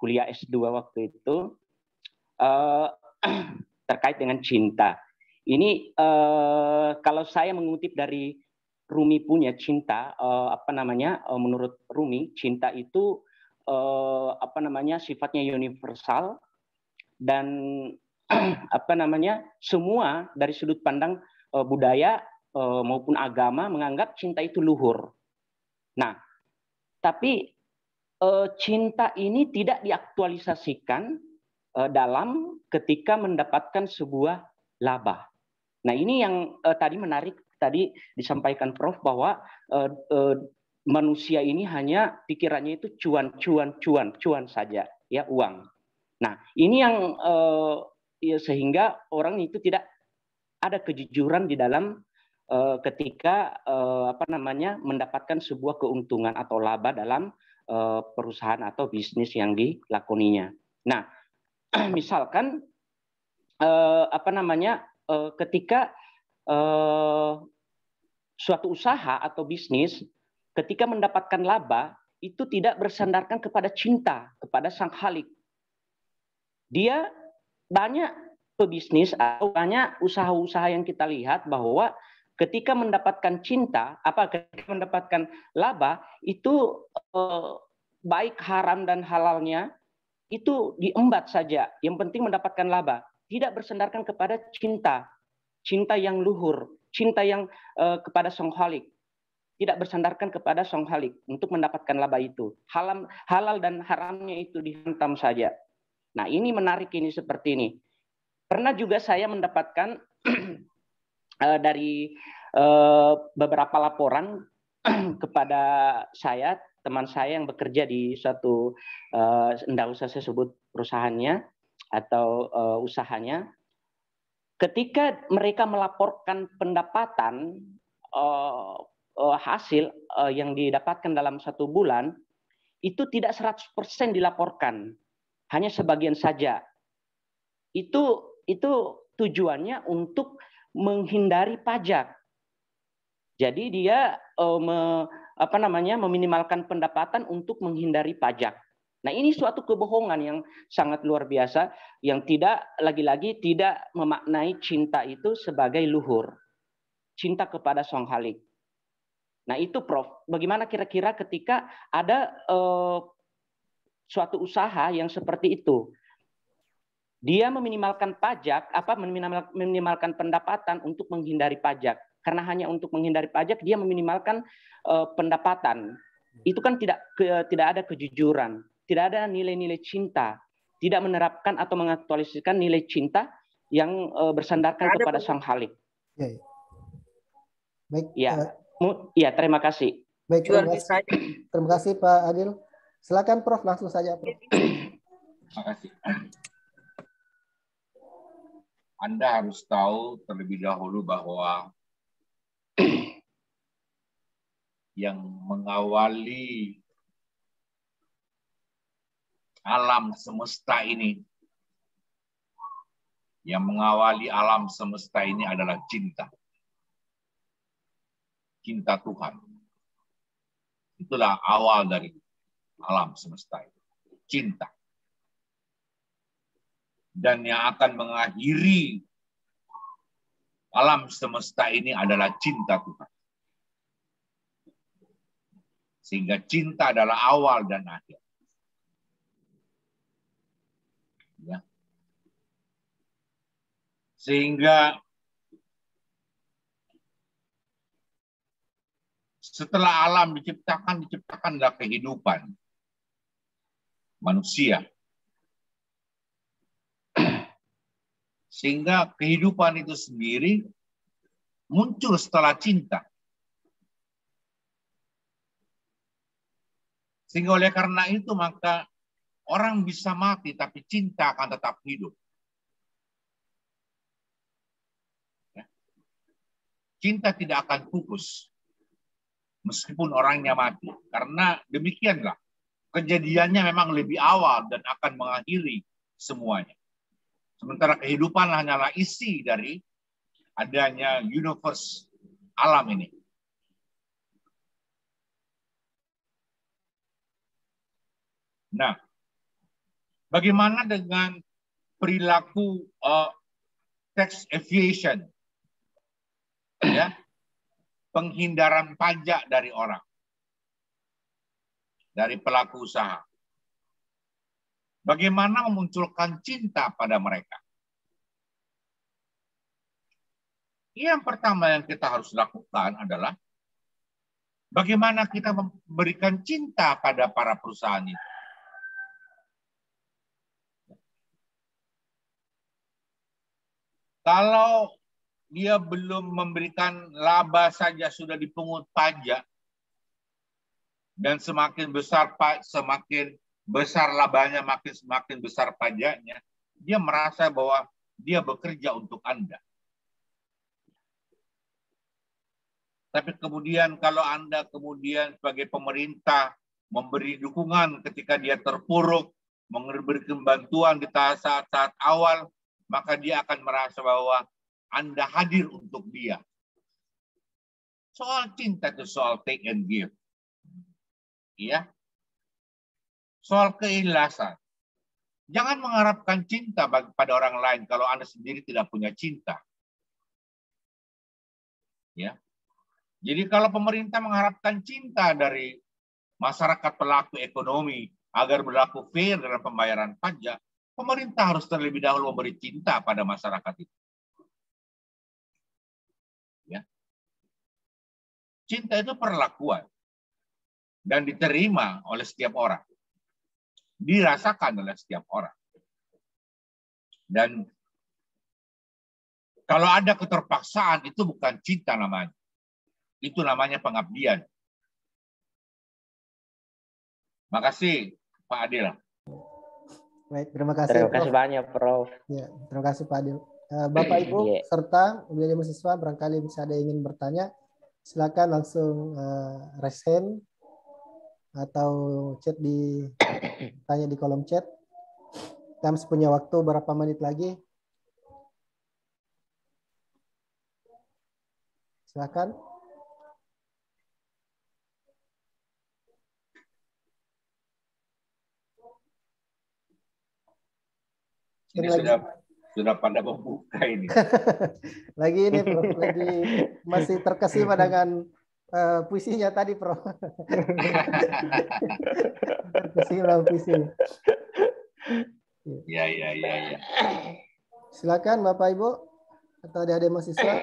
kuliah S2 waktu itu terkait dengan cinta. Ini kalau saya mengutip dari Rumi punya cinta, menurut Rumi cinta itu sifatnya universal dan semua dari sudut pandang budaya maupun agama menganggap cinta itu luhur. Nah, tapi cinta ini tidak diaktualisasikan dalam ketika mendapatkan sebuah laba. Nah, ini yang tadi menarik tadi disampaikan Prof bahwa manusia ini hanya pikirannya itu cuan saja, ya, uang. Nah, ini yang sehingga orang itu tidak ada kejujuran di dalam ketika mendapatkan sebuah keuntungan atau laba dalam perusahaan atau bisnis yang dilakoninya. Nah, misalkan ketika suatu usaha atau bisnis ketika mendapatkan laba itu tidak bersandarkan kepada cinta kepada sang khalik. Dia banyak pebisnis atau banyak usaha-usaha yang kita lihat bahwa ketika mendapatkan ketika mendapatkan laba itu baik haram dan halalnya itu diembat saja. Yang penting mendapatkan laba, tidak bersandarkan kepada cinta yang luhur, cinta yang kepada sang khalik, tidak bersandarkan kepada sang khalik untuk mendapatkan laba itu. Halal dan haramnya itu dihantam saja. Nah, ini menarik ini seperti ini. Pernah juga saya mendapatkan dari beberapa laporan kepada saya, teman saya yang bekerja di suatu, tidak usah saya sebut perusahaannya atau usahanya, ketika mereka melaporkan pendapatan hasil yang didapatkan dalam 1 bulan, itu tidak 100% dilaporkan, hanya sebagian saja. Itu tujuannya untuk menghindari pajak. Jadi dia meminimalkan pendapatan untuk menghindari pajak. Nah, ini suatu kebohongan yang sangat luar biasa yang lagi-lagi tidak memaknai cinta itu sebagai luhur. Cinta kepada sang khalik. Nah, itu Prof, bagaimana kira-kira ketika ada suatu usaha yang seperti itu? Dia meminimalkan pajak, meminimalkan pendapatan untuk menghindari pajak. Karena hanya untuk menghindari pajak, dia meminimalkan pendapatan. Itu kan tidak ada kejujuran, tidak ada nilai-nilai cinta, tidak menerapkan atau mengaktualisasikan nilai cinta yang bersandarkan kepada sang khalik. Ya, ya. Baik. Ya, terima kasih. Baik, terima kasih Pak Adil. Silakan Prof, langsung saja Prof. Terima kasih. Anda harus tahu terlebih dahulu bahwa yang mengawali alam semesta ini, adalah cinta. Cinta Tuhan. Itulah awal dari alam semesta itu. Cinta. Dan yang akan mengakhiri alam semesta ini adalah cinta Tuhan. Sehingga cinta adalah awal dan akhir. Ya. Sehingga setelah alam diciptakanlah kehidupan manusia. Sehingga kehidupan itu sendiri muncul setelah cinta. Sehingga oleh karena itu maka orang bisa mati tapi cinta akan tetap hidup. Ya. Cinta tidak akan pupus meskipun orangnya mati. Karena demikianlah kejadiannya memang lebih awal dan akan mengakhiri semuanya. Sementara kehidupan hanyalah isi dari adanya universe alam ini. Nah, bagaimana dengan perilaku tax evasion? Ya, penghindaran pajak dari orang, dari pelaku usaha. Bagaimana memunculkan cinta pada mereka? Yang pertama yang kita harus lakukan adalah bagaimana kita memberikan cinta pada para perusahaan itu. Kalau dia belum memberikan laba saja sudah dipungut pajak, dan semakin besar labanya, semakin besar pajaknya, dia merasa bahwa dia bekerja untuk Anda. Tapi kemudian kalau Anda kemudian sebagai pemerintah memberi dukungan ketika dia terpuruk, memberikan bantuan di saat-saat awal, maka dia akan merasa bahwa Anda hadir untuk dia. Soal cinta itu soal take and give. Ya. Soal keikhlasan. Jangan mengharapkan cinta pada orang lain kalau Anda sendiri tidak punya cinta. Ya. Jadi kalau pemerintah mengharapkan cinta dari masyarakat pelaku ekonomi agar berlaku fair dalam pembayaran pajak, pemerintah harus terlebih dahulu memberi cinta pada masyarakat itu. Ya. Cinta itu perlakuan dan diterima oleh setiap orang, dirasakan oleh setiap orang. Dan kalau ada keterpaksaan, itu bukan cinta namanya. Itu namanya pengabdian. Makasih Pak Adil. Baik, terima kasih. Terima kasih banyak, Prof. Ya, terima kasih Pak Adil. Bapak Ibu serta menjadi mahasiswa barangkali bisa ada yang ingin bertanya, silakan langsung raise hand atau chat tanya di kolom chat. Kita masih punya waktu berapa menit lagi. Silakan. Ini sudah pada membuka ini. Lagi ini Prof, lagi masih terkesima dengan puisinya tadi Prof. Terkesima puisinya. Ya. Silakan Bapak Ibu atau adik-adik mahasiswa.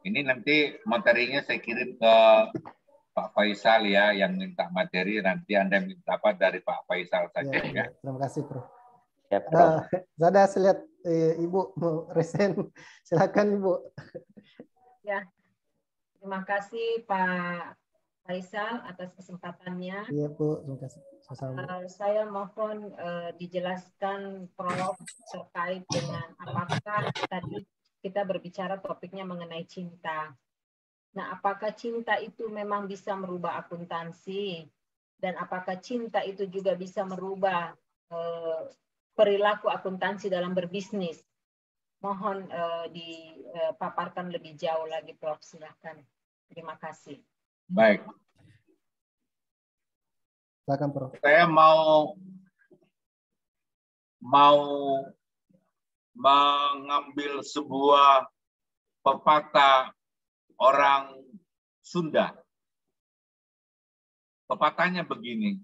Ini nanti materinya saya kirim ke Pak Faisal ya, yang minta materi, nanti Anda minta apa dari Pak Faisal saja ya. Terima kasih Prof. Ya, Prof. Saya lihat Ibu mau resen. Silakan Ibu. Ya, terima kasih Pak Faisal atas kesempatannya. Iya Bu, terima kasih. Saya mohon dijelaskan Prof terkait dengan apakah tadi kita berbicara topiknya mengenai cinta. Nah, apakah cinta itu memang bisa merubah akuntansi? Dan apakah cinta itu juga bisa merubah perilaku akuntansi dalam berbisnis? Mohon dipaparkan lebih jauh lagi, Prof. Silakan. Terima kasih. Baik. Silakan, Prof. Saya mau mengambil sebuah pepatah orang Sunda. Pepatahnya begini.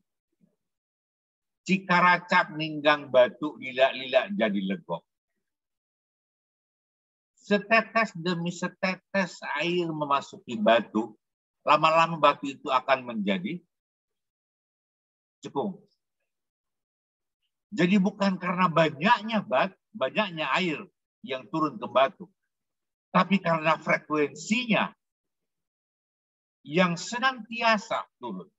Cikaracak ninggang batu lila-lila jadi legok. Setetes demi setetes air memasuki batu, lama-lama batu itu akan menjadi cekung. Jadi bukan karena banyaknya air yang turun ke batu, tapi karena frekuensinya yang senantiasa turun.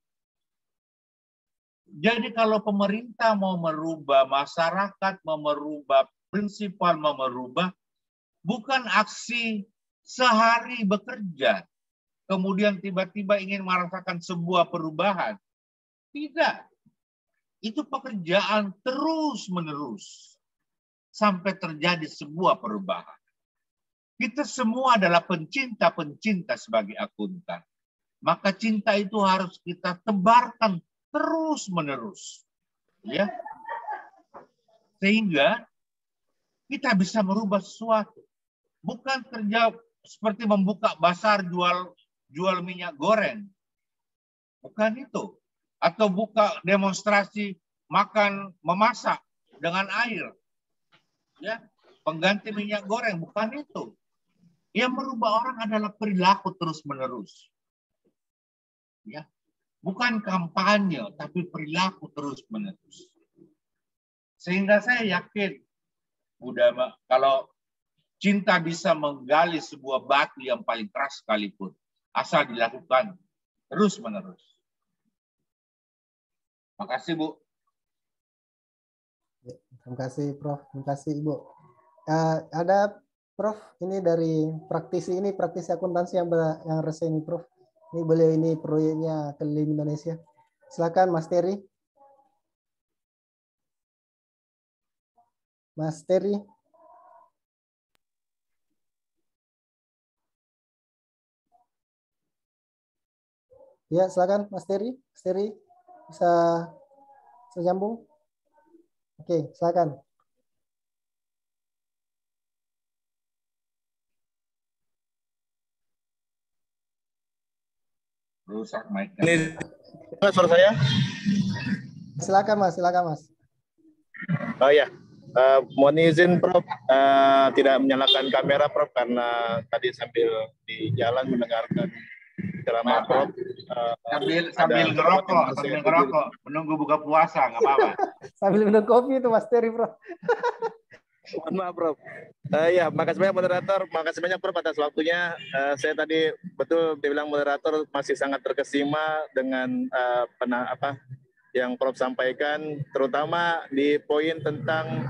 Jadi kalau pemerintah mau merubah, masyarakat mau merubah, prinsipal mau merubah, bukan aksi sehari bekerja, kemudian tiba-tiba ingin merasakan sebuah perubahan. Tidak. Itu pekerjaan terus-menerus sampai terjadi sebuah perubahan. Kita semua adalah pencinta-pencinta sebagai akuntan. Maka cinta itu harus kita tebarkan terus-menerus. Ya. Sehingga kita bisa merubah sesuatu. Bukan kerja seperti membuka pasar jual minyak goreng. Bukan itu. Atau buka demonstrasi memasak dengan air. Ya, pengganti minyak goreng, bukan itu. Yang merubah orang adalah perilaku terus-menerus. Ya. Bukan kampanye, tapi perilaku terus-menerus. Sehingga saya yakin kalau cinta bisa menggali sebuah batu yang paling keras sekalipun, asal dilakukan terus-menerus. Terima kasih, Bu. Terima kasih, Prof. Terima kasih, Ibu. Ada Prof, ini dari praktisi akuntansi yang resmi ini, Prof. Ini beliau ini proyeknya keliling Indonesia. Silakan Mas Terry. Mas Terry. Ya, silakan Mas Terry. Mas Terry bisa nyambung? Oke, silakan. Rusak mic. Ini suara saya? Silakan Mas. Oh ya, mohon izin Prof, tidak menyalakan kamera Prof karena tadi sambil di jalan mendengarkan ceramah Prof. Sambil ngerokok, menunggu buka puasa, nggak apa-apa. Sambil minum kopi itu Mas Terry, Prof. Mohon maaf Prof. Ya, makasih banyak moderator, makasih banyak Prof atas waktunya. Saya tadi betul dibilang moderator masih sangat terkesima dengan yang Prof sampaikan, terutama di poin tentang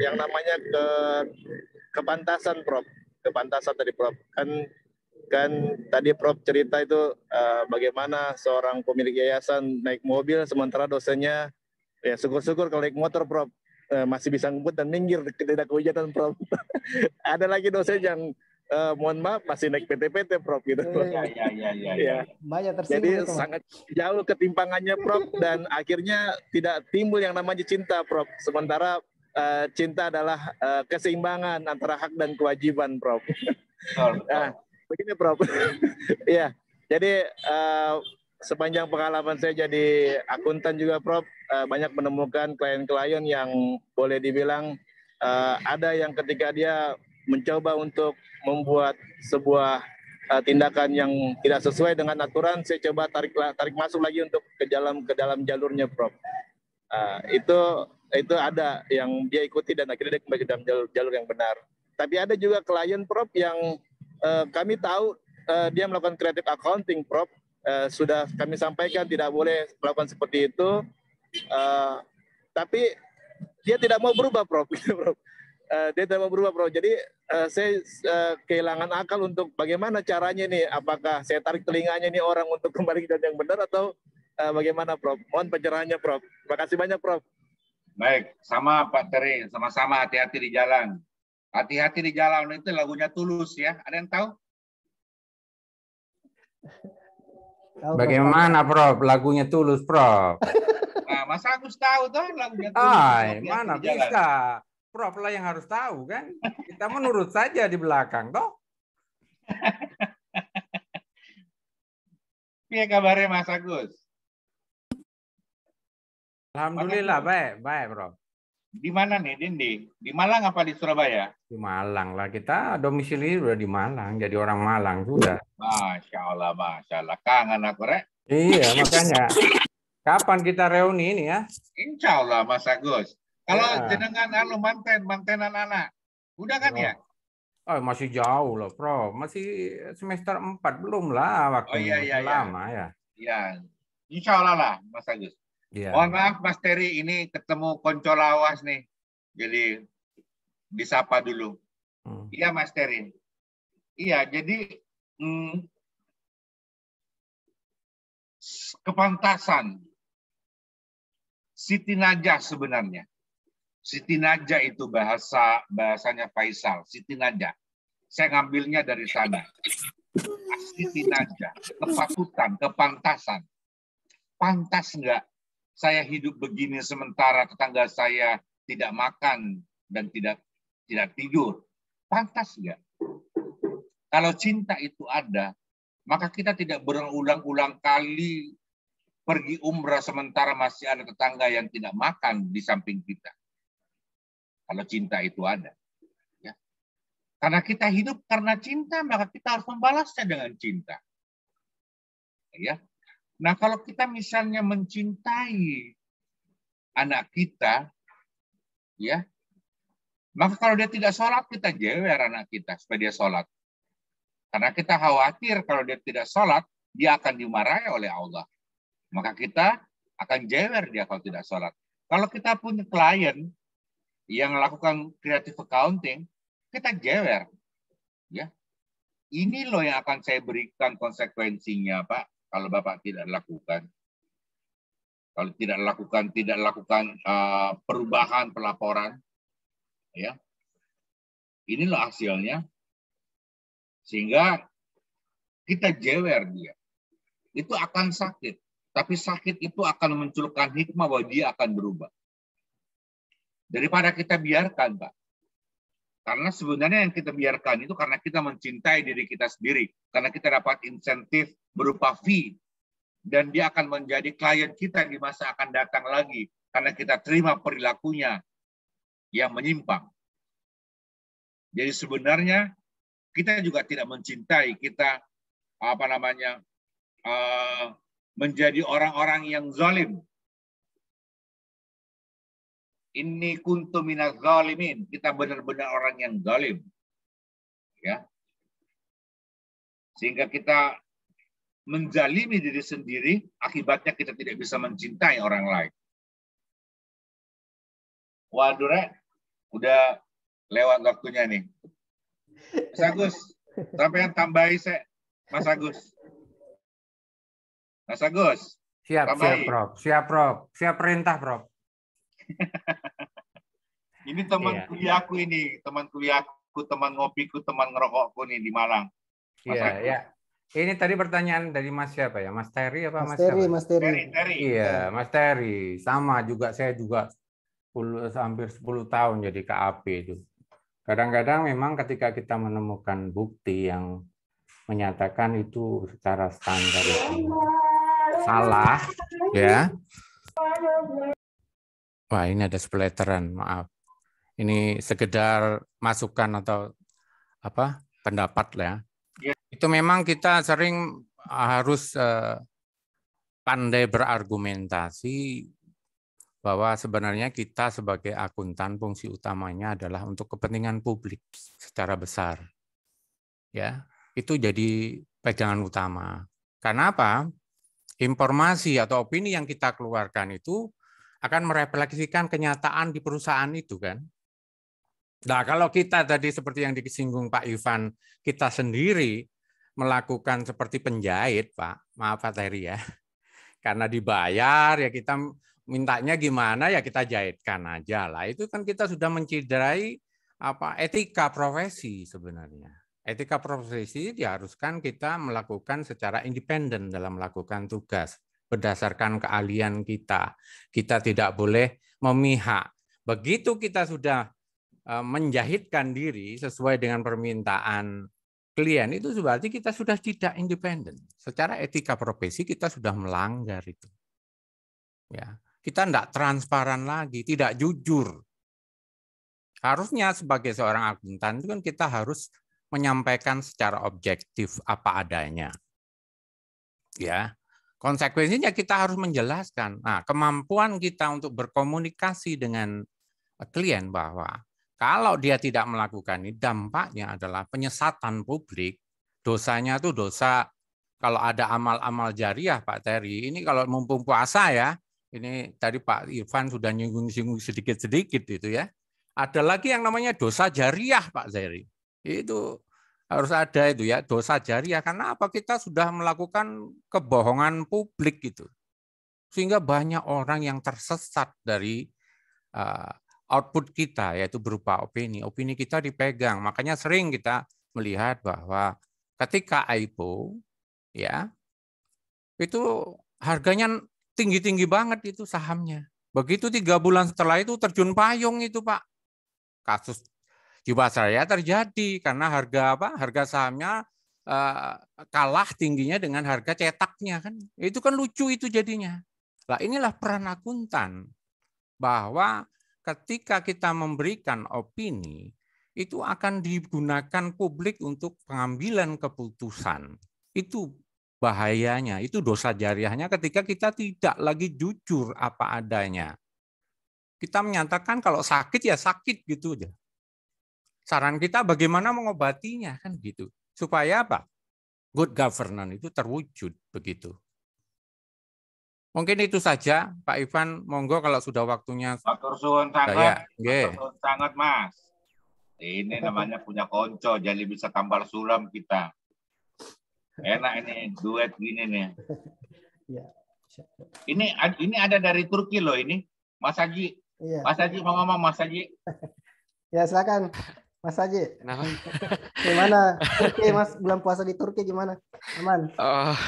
yang namanya kepantasan Prof. Kepantasan tadi Prof. Kan tadi Prof cerita itu bagaimana seorang pemilik yayasan naik mobil sementara dosennya ya syukur-syukur kalau naik motor Prof. Masih bisa ngebut dan minggir tidak kehujanan Prof. Ada lagi dosen yang mohon maaf masih naik PT-PT Prof gitu. Ya. Jadi sangat jauh ketimpangannya Prof dan akhirnya tidak timbul yang namanya cinta Prof. Sementara cinta adalah keseimbangan antara hak dan kewajiban Prof. Nah, begini Prof. Ya, jadi sepanjang pengalaman saya jadi akuntan juga Prof, banyak menemukan klien-klien yang boleh dibilang ada yang ketika dia mencoba untuk membuat sebuah tindakan yang tidak sesuai dengan aturan, saya coba tarik masuk lagi untuk ke dalam jalurnya Prof. Itu ada yang dia ikuti dan akhirnya dia kembali ke dalam jalur yang benar. Tapi ada juga klien Prof yang kami tahu dia melakukan creative accounting Prof. Sudah kami sampaikan tidak boleh melakukan seperti itu, tapi dia tidak mau berubah Prof. Dia tidak mau berubah Prof. Jadi saya kehilangan akal untuk bagaimana caranya nih, apakah saya tarik telinganya nih orang untuk kembali ke jalan yang benar atau bagaimana Prof. Mohon pencerahannya Prof. Terima kasih banyak Prof. Baik, sama Pak Terry, sama-sama hati-hati di jalan. Hati-hati di jalan itu lagunya Tulus ya, ada yang tahu? Bagaimana Prof? Lagunya Tulus Prof. Nah, Mas Agus tahu tuh lagunya Tulus. Mana bisa? Prof lah yang harus tahu kan. Kita menurut saja di belakang toh. Iya kabarnya Mas Agus? Alhamdulillah baik Prof. Di mana nih Dindi? Di Malang apa di Surabaya? Di Malang lah, kita domisili udah di Malang, jadi orang Malang sudah. Masya Allah, kangen aku Rek. Iya makanya. Kapan kita reuni ini ya? Insya Allah Mas Agus. Kalau jenengan manten anak, udah kan ya? Oh masih jauh loh Prof, masih semester 4 belum lah waktunya. Lama ya. Iya, Insya Allah lah Mas Agus. Ya. Mohon maaf Mas Terry, ini ketemu konco lawas nih. Jadi disapa dulu. Iya Mas Terry. Iya, jadi kepantasan Siti Najah sebenarnya. Siti Najah itu bahasanya Faisal. Siti Najah. Saya ngambilnya dari sana. Siti Najah, kepatutan, kepantasan. Pantas enggak saya hidup begini sementara tetangga saya tidak makan dan tidak tidur? Pantas enggak? Kalau cinta itu ada, maka kita tidak berulang-ulang kali pergi umrah sementara masih ada tetangga yang tidak makan di samping kita. Kalau cinta itu ada. Ya. Karena kita hidup karena cinta, maka kita harus membalasnya dengan cinta. Ya. Nah, kalau kita misalnya mencintai anak kita, ya, maka kalau dia tidak sholat, kita jewer anak kita supaya dia sholat. Karena kita khawatir kalau dia tidak sholat, dia akan dimarahi oleh Allah. Maka kita akan jewer dia kalau tidak sholat. Kalau kita punya klien yang melakukan creative accounting, kita jewer. Ya. Ini loh yang akan saya berikan konsekuensinya, Pak, kalau Bapak tidak lakukan. Kalau tidak lakukan perubahan pelaporan, ya. Ini loh hasilnya. Sehingga kita jewer dia. Itu akan sakit. Tapi sakit itu akan memunculkan hikmah bahwa dia akan berubah. Daripada kita biarkan, Pak. Karena sebenarnya yang kita biarkan itu karena kita mencintai diri kita sendiri. Karena kita dapat insentif berupa fee. Dan dia akan menjadi klien kita di masa akan datang lagi. Karena kita terima perilakunya yang menyimpang. Jadi sebenarnya kita juga tidak mencintai, kita menjadi orang-orang yang zalim. Inni kuntu minaz zalimin. Kita benar-benar orang yang zalim. Ya. Sehingga kita menzalimi diri sendiri, akibatnya kita tidak bisa mencintai orang lain. Waduh, Rek, udah lewat waktunya nih. Mas Agus, sampai yang tambahi saya, Mas Agus. Mas Agus. Siap, Prof. Siap, Prof. Siap perintah, Prof. Ini teman kuliahku ini, teman kuliahku, teman ngopiku, teman ngerokokku nih di Malang. Iya, ya. Ini tadi pertanyaan dari Mas siapa ya? Mas Terry apa Mas Terry, siapa? Mas Terry. Iya, Mas Terry. Sama juga, saya juga hampir 10 tahun jadi KAP itu. Kadang-kadang memang ketika kita menemukan bukti yang menyatakan itu secara standar itu salah, ya. Wah, ini ada splatteran, maaf. Ini sekedar masukan atau pendapat ya. Itu memang kita sering harus pandai berargumentasi bahwa sebenarnya kita sebagai akuntan fungsi utamanya adalah untuk kepentingan publik secara besar. Ya, itu jadi pegangan utama. Karena apa? Informasi atau opini yang kita keluarkan itu akan merefleksikan kenyataan di perusahaan itu kan. Nah, kalau kita tadi seperti yang disinggung Pak Ivan, kita sendiri melakukan seperti penjahit, Pak. Maaf Pak Terry ya. Karena dibayar ya kita mintanya gimana ya kita jahitkan aja lah. Itu kan kita sudah menciderai etika profesi sebenarnya. Etika profesi diharuskan kita melakukan secara independen dalam melakukan tugas berdasarkan keahlian kita. Kita tidak boleh memihak. Begitu kita sudah menjahitkan diri sesuai dengan permintaan klien, itu berarti kita sudah tidak independen. Secara etika profesi kita sudah melanggar itu. Ya, kita tidak transparan lagi, tidak jujur. Harusnya sebagai seorang akuntan itu kan kita harus menyampaikan secara objektif apa adanya. Ya, konsekuensinya kita harus menjelaskan. Nah, kemampuan kita untuk berkomunikasi dengan klien bahwa kalau dia tidak melakukan ini, dampaknya adalah penyesatan publik. Dosanya itu dosa, kalau ada amal-amal jariah, Pak Terry. Ini kalau mumpung puasa ya, ini tadi Pak Irfan sudah nyinggung-singgung sedikit-sedikit itu ya. Ada lagi yang namanya dosa jariah, Pak Terry. Itu harus ada itu ya, dosa jariah. Karena apa? Kita sudah melakukan kebohongan publik gitu. Sehingga banyak orang yang tersesat dari output kita, yaitu berupa opini. Opini kita dipegang. Makanya sering kita melihat bahwa ketika IPO, ya, itu harganya tinggi-tinggi banget itu sahamnya. Begitu 3 bulan setelah itu terjun payung itu, Pak. Kasus Jiwasraya terjadi karena harga sahamnya kalah tingginya dengan harga cetaknya kan. Itu kan lucu itu jadinya. Nah, inilah peran akuntan bahwa ketika kita memberikan opini, itu akan digunakan publik untuk pengambilan keputusan. Itu bahayanya, itu dosa jariahnya ketika kita tidak lagi jujur apa adanya. Kita menyatakan kalau sakit ya sakit gitu aja. Saran kita bagaimana mengobatinya kan gitu. Supaya apa? Good governance itu terwujud begitu. Mungkin itu saja, Pak Ivan. Monggo kalau sudah waktunya. Matur suwun sangat, Mas. Ini namanya punya konco, jadi bisa tambal sulam kita. Enak ini duet gini nih. Ya. Ini ada dari Turki loh ini, Mas Haji. Iya. Mas Haji mau ngomong, Mas Haji. Ya silakan, Mas Haji. Kenapa? Gimana Turki, Mas? Bulan puasa di Turki gimana? Aman? Oh,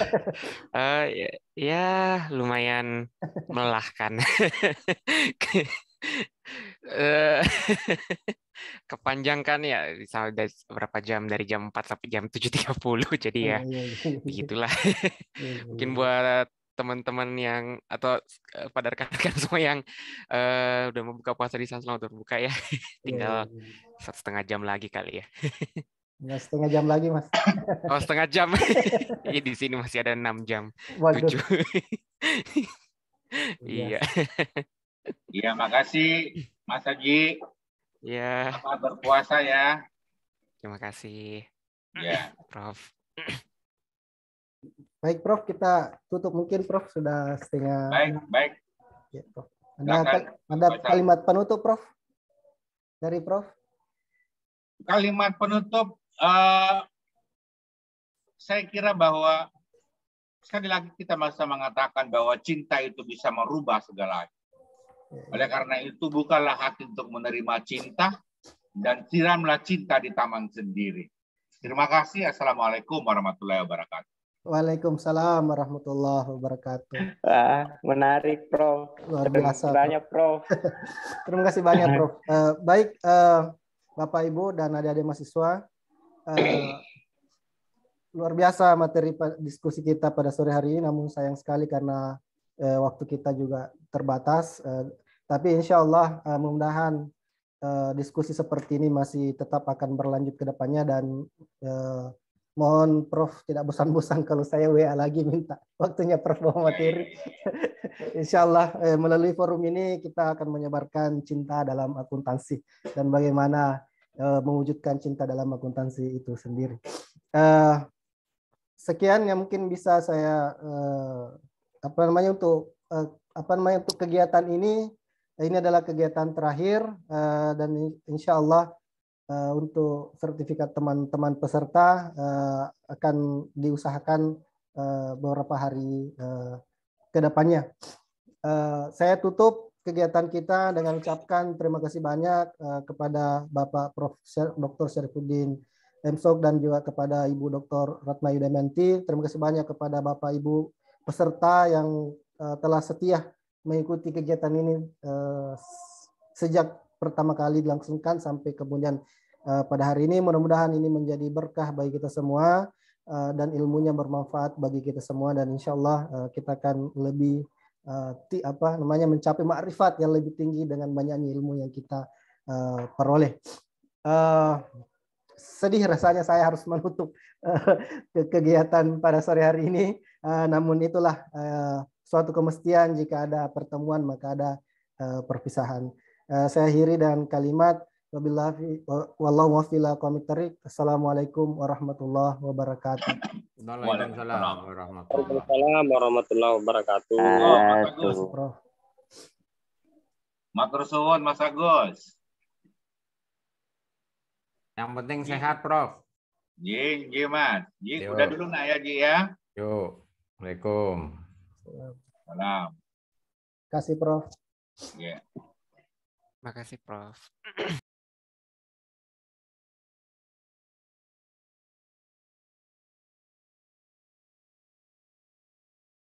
ya lumayan melelahkan. Eh, Kepanjang kan ya, misalnya berapa jam, dari jam 4 sampai jam 7.30, jadi ya begitulah. Mungkin buat teman-teman yang atau pada rekan-rekan semua yang udah mau buka puasa di sana, selamat berbuka ya. Tinggal 1,5 jam lagi kali ya. Ya, setengah jam lagi, Mas. Oh, setengah jam. Iya, di sini masih ada 6 jam. Waduh. 7. Iya. Iya, makasih Mas Haji. Ya. Selamat berpuasa ya. Terima kasih. Ya. Prof. Baik, Prof, kita tutup mungkin, Prof, sudah setengah. Baik. Ya, Prof. Ada kalimat penutup, Prof, dari Prof? Kalimat penutup, saya kira bahwa sekali lagi kita bisa mengatakan bahwa cinta itu bisa merubah segalanya. Oleh karena itu, bukalah hati untuk menerima cinta dan siramlah cinta di taman sendiri. Terima kasih. Assalamualaikum warahmatullahi wabarakatuh. Waalaikumsalam warahmatullahi wabarakatuh. Wah, menarik, Prof. Luar biasa, banyak, Prof. Terima kasih banyak, Prof. Baik, Bapak, Ibu, dan adik-adik mahasiswa, luar biasa materi diskusi kita pada sore hari ini, namun sayang sekali karena waktu kita juga terbatas. Tapi insya Allah mudah-mudahan diskusi seperti ini masih tetap akan berlanjut ke depannya, dan mohon Prof tidak bosan-bosan kalau saya WA lagi minta waktunya Prof bawa materi. Insya Allah melalui forum ini kita akan menyebarkan cinta dalam akuntansi dan bagaimana mewujudkan cinta dalam akuntansi itu sendiri. Sekian yang mungkin bisa saya untuk kegiatan ini. Ini adalah kegiatan terakhir dan insya Allah untuk sertifikat teman-teman peserta akan diusahakan beberapa hari ke depannya. Saya tutup kegiatan kita dengan ucapkan terima kasih banyak kepada Bapak Prof. Dr. Syarifuddin M.Sok dan juga kepada Ibu Dr. Ratna Yudamanti. Terima kasih banyak kepada Bapak Ibu peserta yang telah setia mengikuti kegiatan ini sejak pertama kali dilangsungkan sampai kemudian pada hari ini. Mudah-mudahan ini menjadi berkah bagi kita semua dan ilmunya bermanfaat bagi kita semua, dan insya Allah kita akan lebih mencapai makrifat yang lebih tinggi dengan banyaknya ilmu yang kita peroleh. Sedih rasanya saya harus menutup kegiatan pada sore hari ini, namun itulah suatu kemestian, jika ada pertemuan maka ada perpisahan. Saya akhiri dengan kalimat wallahu muwaffiq ila aqwamit thariq. Assalamualaikum warahmatullahi wabarakatuh. Waalaikumsalam warahmatullahi wabarakatuh. Matur suwun Mas Agus. Yang penting sehat, Prof. Ji, Mas. Ji, udah dulu nak ya, Ji ya. Yuk. Assalamualaikum. Salam. Terima kasih, Prof. Yeah. Makasih, Prof.